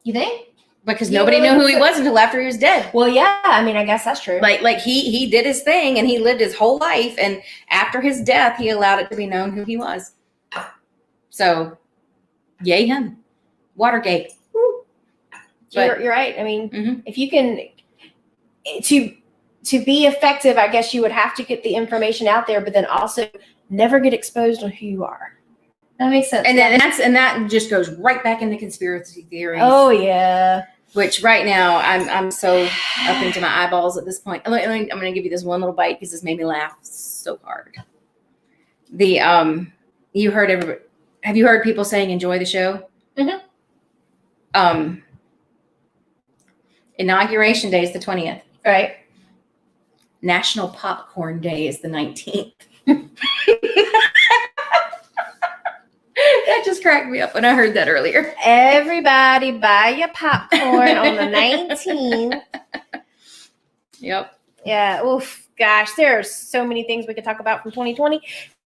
You think? because nobody knew who he was until after he was dead. Well, yeah, I mean, I guess that's true. Like he did his thing and he lived his whole life, and after his death, he allowed it to be known who he was. So, yay him. Watergate. You're right. I mean, if you can to be effective, I guess you would have to get the information out there, but then also never get exposed on who you are. That makes sense. And that just goes right back into conspiracy theories. Oh yeah. Which right now I'm so up into my eyeballs at this point. I'm going to give you this one little bite because this made me laugh so hard. Have you heard people saying enjoy the show? Mm-hmm. Inauguration Day is the 20th. Right. National Popcorn Day is the 19th. That just cracked me up when I heard that earlier. Everybody buy your popcorn on the 19th. Yep. Yeah. Oof. Gosh, there's so many things we could talk about from 2020.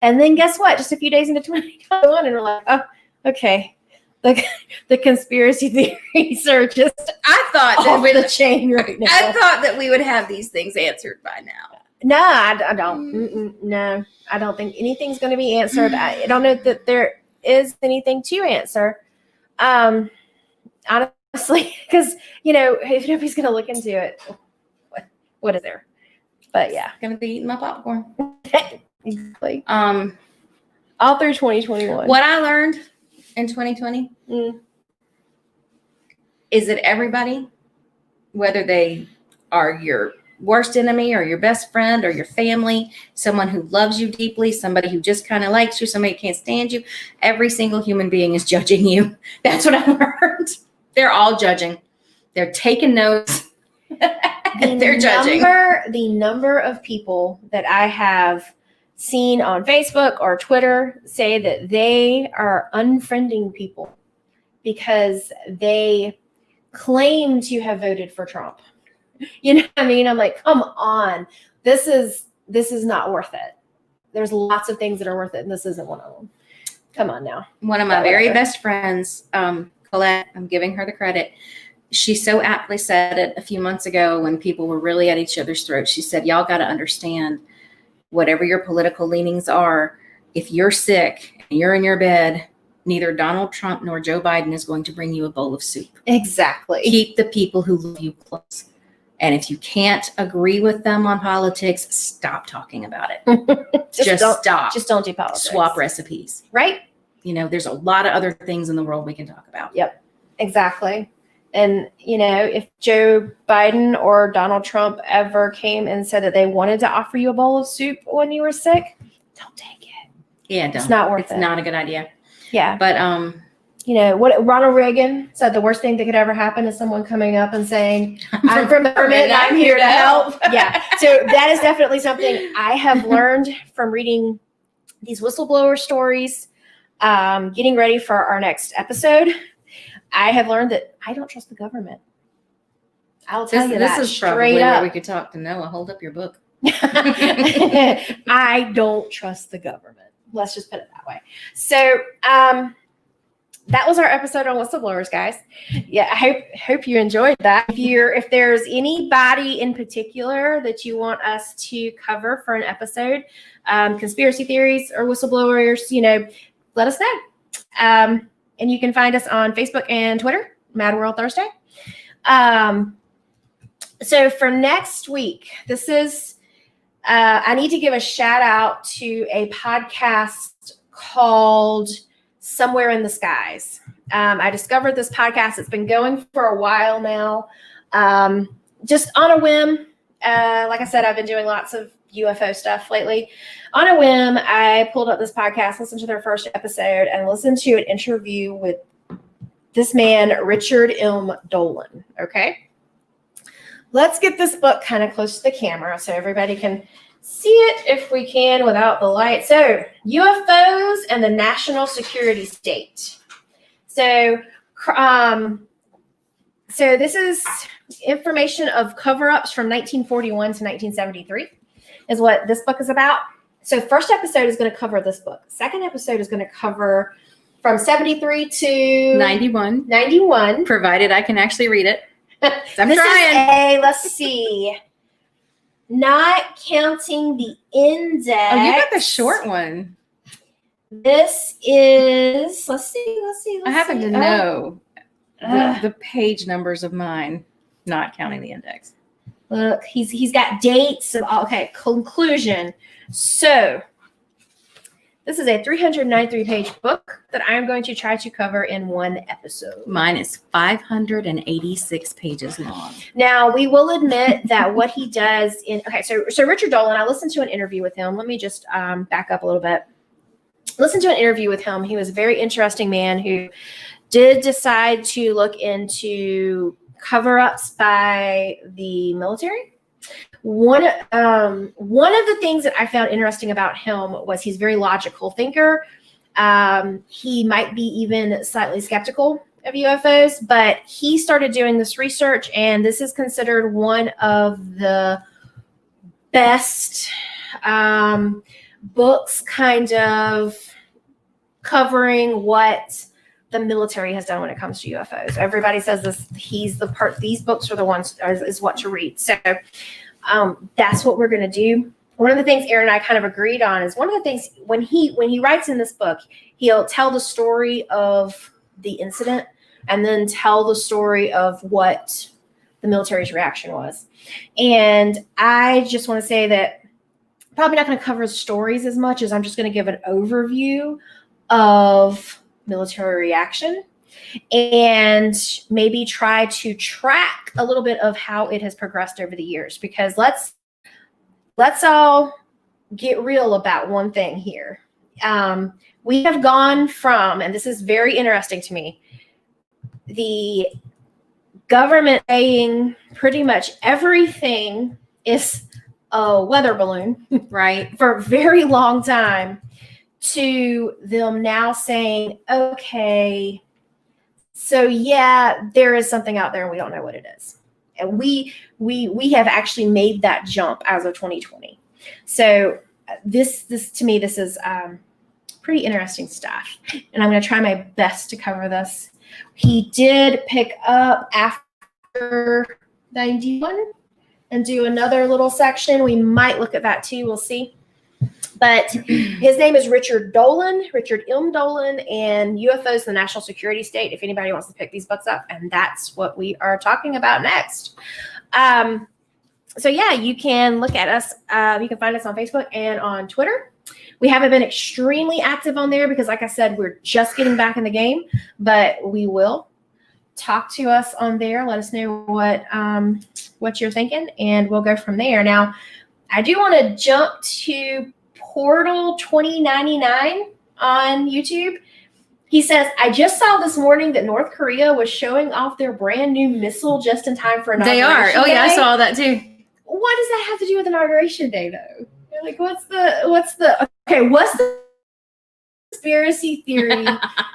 And then guess what? Just a few days into 2021, and we're like, oh, okay. The conspiracy theories are just I thought off the chain right now. I thought that we would have these things answered by now. No, I don't. No, I don't think anything's going to be answered. I don't know that there is anything to answer. Honestly, because if nobody's going to look into it, what is there? But yeah, gonna be eating my popcorn. Exactly. All through 2021. What I learned in 2020 is that everybody, whether they are your worst enemy or your best friend or your family, someone who loves you deeply, somebody who just kind of likes you, somebody who can't stand you, every single human being is judging you. That's what I learned. They're all judging. They're taking notes. They're judging. The number of people that I have seen on Facebook or Twitter say that they are unfriending people because they claim to have voted for Trump. You know what I mean? I'm like, come on. This is not worth it. There's lots of things that are worth it, and this isn't one of them. Come on now. One of my very best friends, Colette, I'm giving her the credit. She so aptly said it a few months ago when people were really at each other's throats. She said, y'all got to understand, whatever your political leanings are, if you're sick and you're in your bed, neither Donald Trump nor Joe Biden is going to bring you a bowl of soup. Exactly. Keep the people who love you close. And if you can't agree with them on politics, stop talking about it. Just stop. Just don't do politics. Swap recipes. Right? There's a lot of other things in the world we can talk about. Yep. Exactly. And, if Joe Biden or Donald Trump ever came and said that they wanted to offer you a bowl of soup when you were sick, don't take it. Yeah, don't. It's not worth it. It's not a good idea. Yeah. But, what Ronald Reagan said, the worst thing that could ever happen is someone coming up and saying, I'm from the government and I'm here to help. Yeah. So that is definitely something I have learned from reading these whistleblower stories, getting ready for our next episode. I have learned that I don't trust the government. I'll tell you that this is straight probably up. where we could talk to Noah. Hold up your book. I don't trust the government. Let's just put it that way. So that was our episode on whistleblowers, guys. Yeah, I hope you enjoyed that. If there's anybody in particular that you want us to cover for an episode, conspiracy theories or whistleblowers, let us know. And you can find us on Facebook and Twitter, Mad World Thursday. So for next week, this is, I need to give a shout out to a podcast called Somewhere in the Skies. I discovered this podcast. It's been going for a while now. Just on a whim. Like I said, I've been doing lots of UFO stuff lately. On a whim, I pulled up this podcast, listened to their first episode, and listened to an interview with this man, Richard M. Dolan. Okay. Let's get this book kind of close to the camera so everybody can see it if we can without the light. So, UFOs and the National Security State. So this is information of cover-ups from 1941 to 1973 is what this book is about. So first episode is going to cover this book. Second episode is going to cover from 73 to 91, provided I can actually read it. I'm this trying. let's see, not counting the index. Oh, you got the short one. This is, let's see. I happen to know the page numbers of mine, not counting the index. Look, he's got dates. Okay, conclusion. So this is a 393-page book that I'm going to try to cover in one episode. Mine is 586 pages long. Now, we will admit that what he does so Richard Dolan, I listened to an interview with him. Let me just back up a little bit. Listen to an interview with him. He was a very interesting man who did decide to look into cover-ups by the military. One of the things that I found interesting about him was he's a very logical thinker. He might be even slightly skeptical of UFOs, but he started doing this research, and this is considered one of the best books kind of covering what the military has done when it comes to UFOs. Everybody says this. These books are the ones is what to read. So that's what we're going to do. One of the things Aaron and I kind of agreed on is one of the things when he writes in this book, he'll tell the story of the incident and then tell the story of what the military's reaction was. And I just want to say that probably not going to cover stories as much as I'm just going to give an overview of military reaction and maybe try to track a little bit of how it has progressed over the years, because let's all get real about one thing here. We have gone from, and this is very interesting to me, the government saying pretty much everything is a weather balloon, right, for a very long time, to them now saying, okay, so yeah, there is something out there and we don't know what it is. And we have actually made that jump as of 2020. So this to me, this is pretty interesting stuff. And I'm going to try my best to cover this. He did pick up after 91 and do another little section. We might look at that too. We'll see. But his name is Richard M. Dolan, and UFOs, the National Security State, if anybody wants to pick these books up. And that's what we are talking about next. So yeah, you can look at us. You can find us on Facebook and on Twitter. We haven't been extremely active on there because, like I said, we're just getting back in the game, but we will. Talk to us on there. Let us know what you're thinking, and we'll go from there. Now, I do want to jump to Portal 2099 on YouTube. He says, I just saw this morning that North Korea was showing off their brand new missile just in time for inauguration They are. Oh, yeah, day. I saw that too. What does that have to do with Inauguration Day, though? Like, what's the conspiracy theory?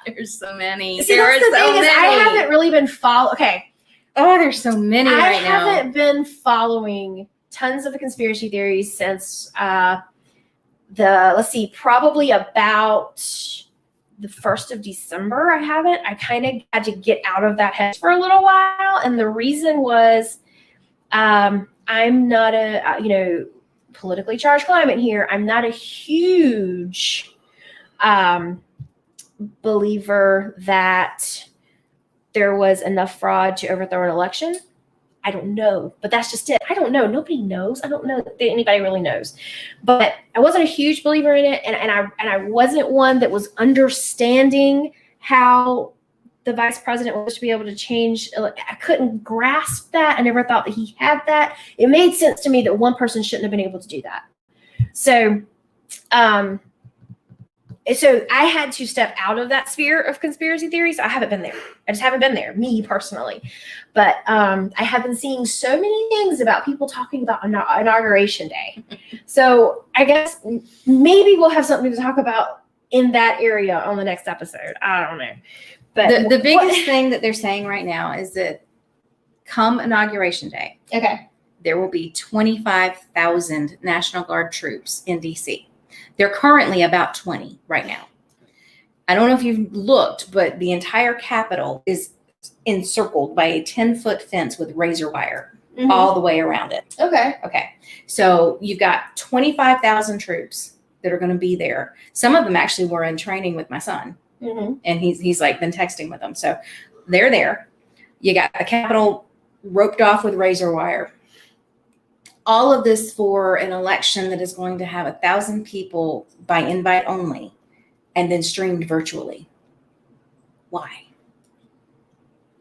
There's so many. See, that's the thing is I haven't really been following. Okay. Oh, there's so many right now. I haven't been following tons of the conspiracy theories since probably about the 1st of December. I haven't. I kind of had to get out of that head for a little while. And the reason was I'm not a, politically charged climate here. I'm not a huge believer that there was enough fraud to overthrow an election. I don't know, but that's just it. I don't know. Nobody knows. I don't know that anybody really knows. But I wasn't a huge believer in it, and I wasn't one that was understanding how the vice president was to be able to change. I couldn't grasp that. I never thought that he had that. It made sense to me that one person shouldn't have been able to do that. So I had to step out of that sphere of conspiracy theories. I haven't been there. I just haven't been there, me personally. But I have been seeing so many things about people talking about Inauguration Day. So I guess maybe we'll have something to talk about in that area on the next episode. I don't know. But the biggest thing that they're saying right now is that come Inauguration Day, okay, there will be 25,000 National Guard troops in D.C. They're currently about 20 right now. I don't know if you've looked, but the entire Capitol is encircled by a 10-foot fence with razor wire all the way around it. Okay. Okay. So you've got 25,000 troops that are going to be there. Some of them actually were in training with my son. And he's like been texting with them. So they're there. You got the Capitol roped off with razor wire. All of this for an election that is going to have 1,000 people by invite only and then streamed virtually. Why?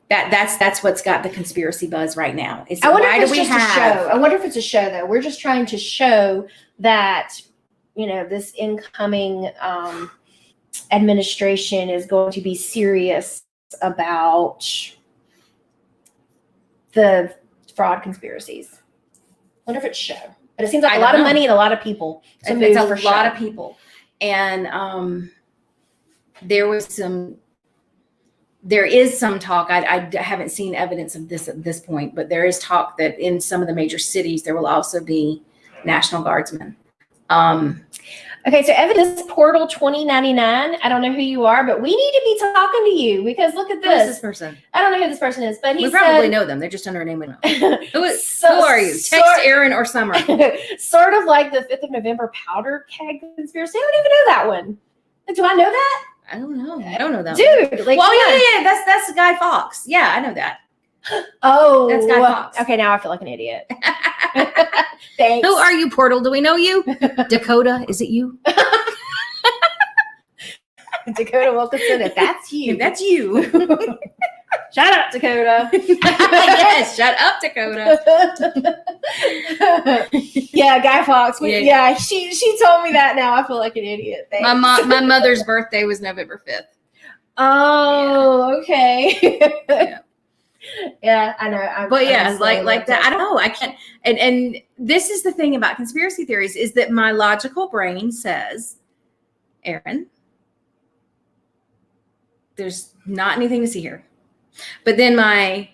That's what's got the conspiracy buzz right now. I wonder if it's just a show. I wonder if it's a show, though. We're just trying to show that, this incoming administration is going to be serious about the fraud conspiracies. I wonder if it's show. But it seems like a lot of money and a lot of people. It's a lot of people. And there is some talk. I haven't seen evidence of this at this point, but there is talk that in some of the major cities, there will also be National Guardsmen. Okay, so Evidence Portal 2099. I don't know who you are, but we need to be talking to you because look at this. Who is this person? I don't know who this person is, but we probably know them. They're just under a name we know. Who are you? Text Aaron or Summer. Sort of like the 5th of November powder keg conspiracy. I don't even know that one. Do I know that? I don't know. I don't know that. Dude, one. Well, yeah. That's Guy Fawkes. Yeah, I know that. Oh, that's Guy Fawkes. Okay, now I feel like an idiot. Thanks. Who are you, Portal? Do we know you? Dakota, is it you? Dakota Wilkinson, if that's you. If that's you. Shut up, Dakota. Yes, shut up, Dakota. Yeah, Guy Fawkes. Yeah, she told me that now. I feel like an idiot. Thanks. My mother's birthday was November 5th. Oh, okay. Yeah. Yeah, I know. But yeah, like that. I don't know. I can't. And this is the thing about conspiracy theories is that my logical brain says, Aaron, there's not anything to see here. But then my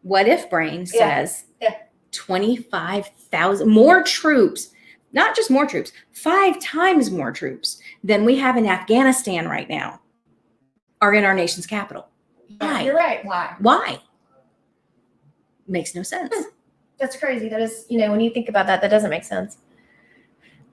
what if brain says 25,000 more troops, not just more troops, 5 times more troops than we have in Afghanistan right now are in our nation's capital. Why? You're right. Why? Makes no sense. That's crazy. That is, when you think about that, that doesn't make sense.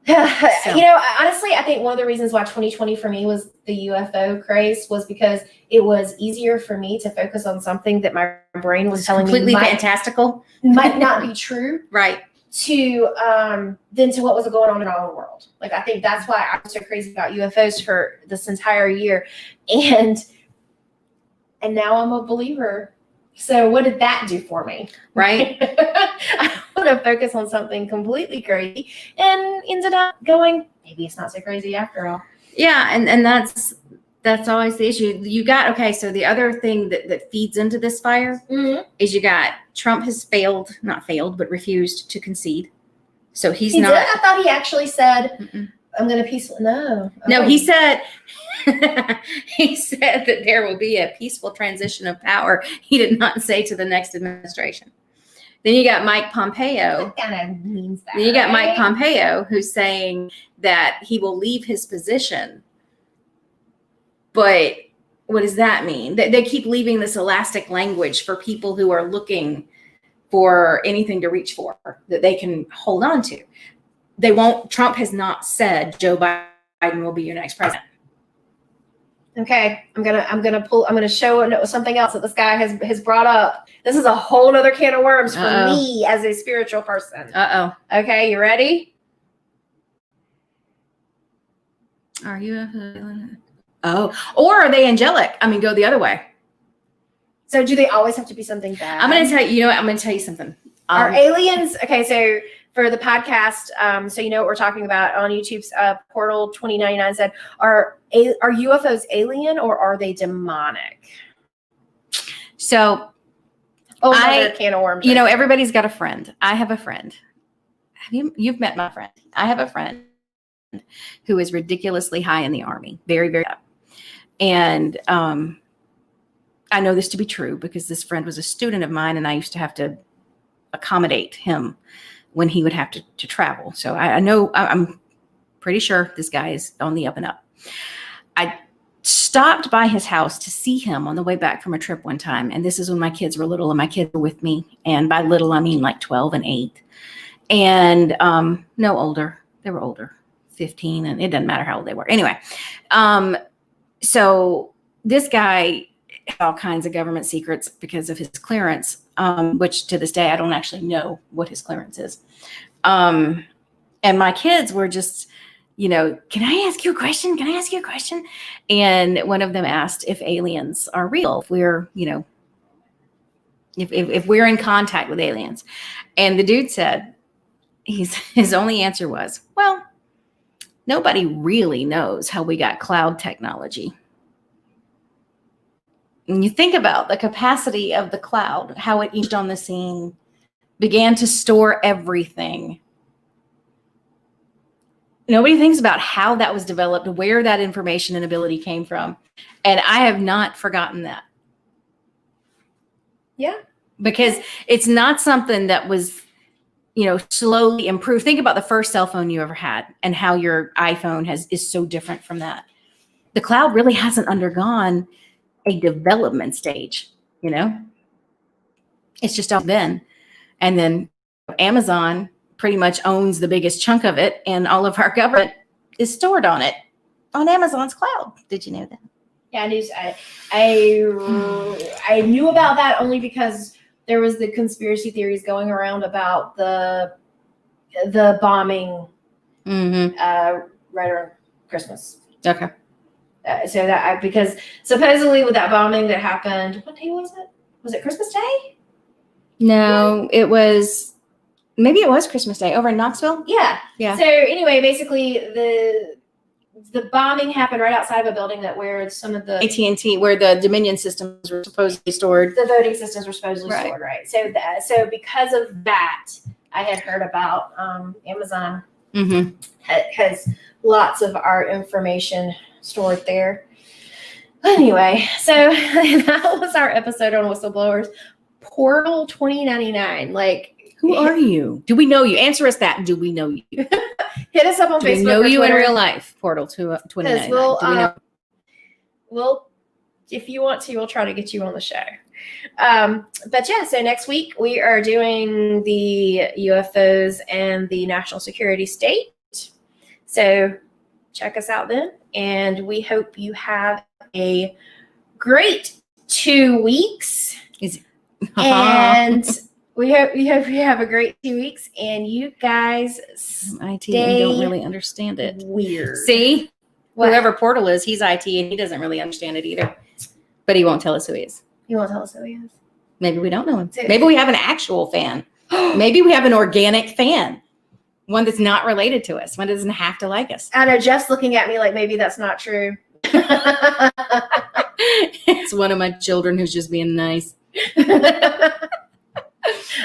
So. Honestly, I think one of the reasons why 2020 for me was the UFO craze was because it was easier for me to focus on something that my brain was telling me completely fantastical might not be true. Right. Than to what was going on in our own world. Like, I think that's why I was so crazy about UFOs for this entire year. And now I'm a believer. So what did that do for me? Right. I want to focus on something completely crazy and ended up going, maybe it's not so crazy after all. Yeah. And that's always the issue. You got, okay. So the other thing that feeds into this fire is you got Trump has not failed, but refused to concede. So he did? I thought he actually said, I'm going to peacefully. No, he said that there will be a peaceful transition of power. He did not say to the next administration. Then you got Mike Pompeo. That kind of means that. Then you got Mike Pompeo who's saying that he will leave his position. But what does that mean? They keep leaving this elastic language for people who are looking for anything to reach for that they can hold on to. They won't. Trump has not said Joe Biden will be your next president. Okay, I'm gonna show something else that this guy has brought up. This is a whole other can of worms for me as a spiritual person. Okay, you ready? Are you? Or are they angelic? I mean, go the other way. So do they always have to be something bad? I'm going to tell you. I'm going to tell you something. Are aliens? Okay, so for the podcast, so you know what we're talking about on YouTube's Portal 2099 said, are UFOs alien or are they demonic? So, another can of worms. Everybody's got a friend. I have a friend. You've met my friend. I have a friend who is ridiculously high in the Army, very, very high. And I know this to be true because this friend was a student of mine, and I used to have to accommodate him when he would have to travel. So I know, I'm pretty sure this guy is on the up and up. I stopped by his house to see him on the way back from a trip one time. And this is when my kids were little and my kids were with me. And by little, I mean like 12 and 8. And no, older. They were older, 15. And it doesn't matter how old they were. Anyway, so this guy had all kinds of government secrets because of his clearance, which to this day, I don't actually know what his clearance is. And my kids were just, can I ask you a question? Can I ask you a question? And one of them asked if aliens are real, if we're, if we're in contact with aliens. And the dude said, his only answer was, well, nobody really knows how we got cloud technology. And you think about the capacity of the cloud, how it eased on the scene, began to store everything. Nobody thinks about how that was developed, where that information and ability came from. And I have not forgotten that. Yeah. Because it's not something that was, slowly improved. Think about the first cell phone you ever had and how your iPhone is so different from that. The cloud really hasn't undergone a development stage, It's just all been. And then Amazon pretty much owns the biggest chunk of it, and all of our government is stored on it, on Amazon's cloud. Did you know that? Yeah, I knew about that only because there was the conspiracy theories going around about the bombing right around Christmas. Okay. Because supposedly with that bombing that happened, what day was it? Was it Christmas Day? No, maybe it was Christmas Day over in Knoxville. Yeah. Yeah. So anyway, basically the bombing happened right outside of a building where some of the AT&T, where the Dominion systems were supposedly stored. The voting systems were supposedly stored, right? So because of that, I had heard about Amazon has lots of our information stored there. Anyway, so that was our episode on Whistleblowers. Portal 2099. Like, who are you? Do we know you? Answer us that. Do we know you? Hit us up on Facebook. Do we know you Twitter. in real life? Portal 2099. We'll, if you want to, we'll try to get you on the show. But yeah, so next week we are doing the UFOs and the national security state. So check us out then. And we hope you have a great 2 weeks. And we hope you have a great 2 weeks. And you guys IT and don't really understand it. Weird. See? What? Whoever Portal is, he's IT and he doesn't really understand it either. But he won't tell us who he is. He won't tell us who he is. Maybe we don't know him. Maybe we have an actual fan. Maybe we have an organic fan. One that's not related to us. One that doesn't have to like us. I know Jeff's looking at me like maybe that's not true. It's one of my children who's just being nice.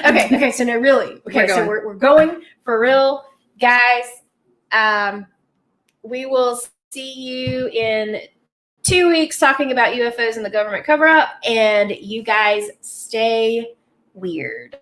Okay. So no, really. Okay, so we're going for real, guys. We will see you in 2 weeks talking about UFOs and the government cover-up, and you guys stay weird.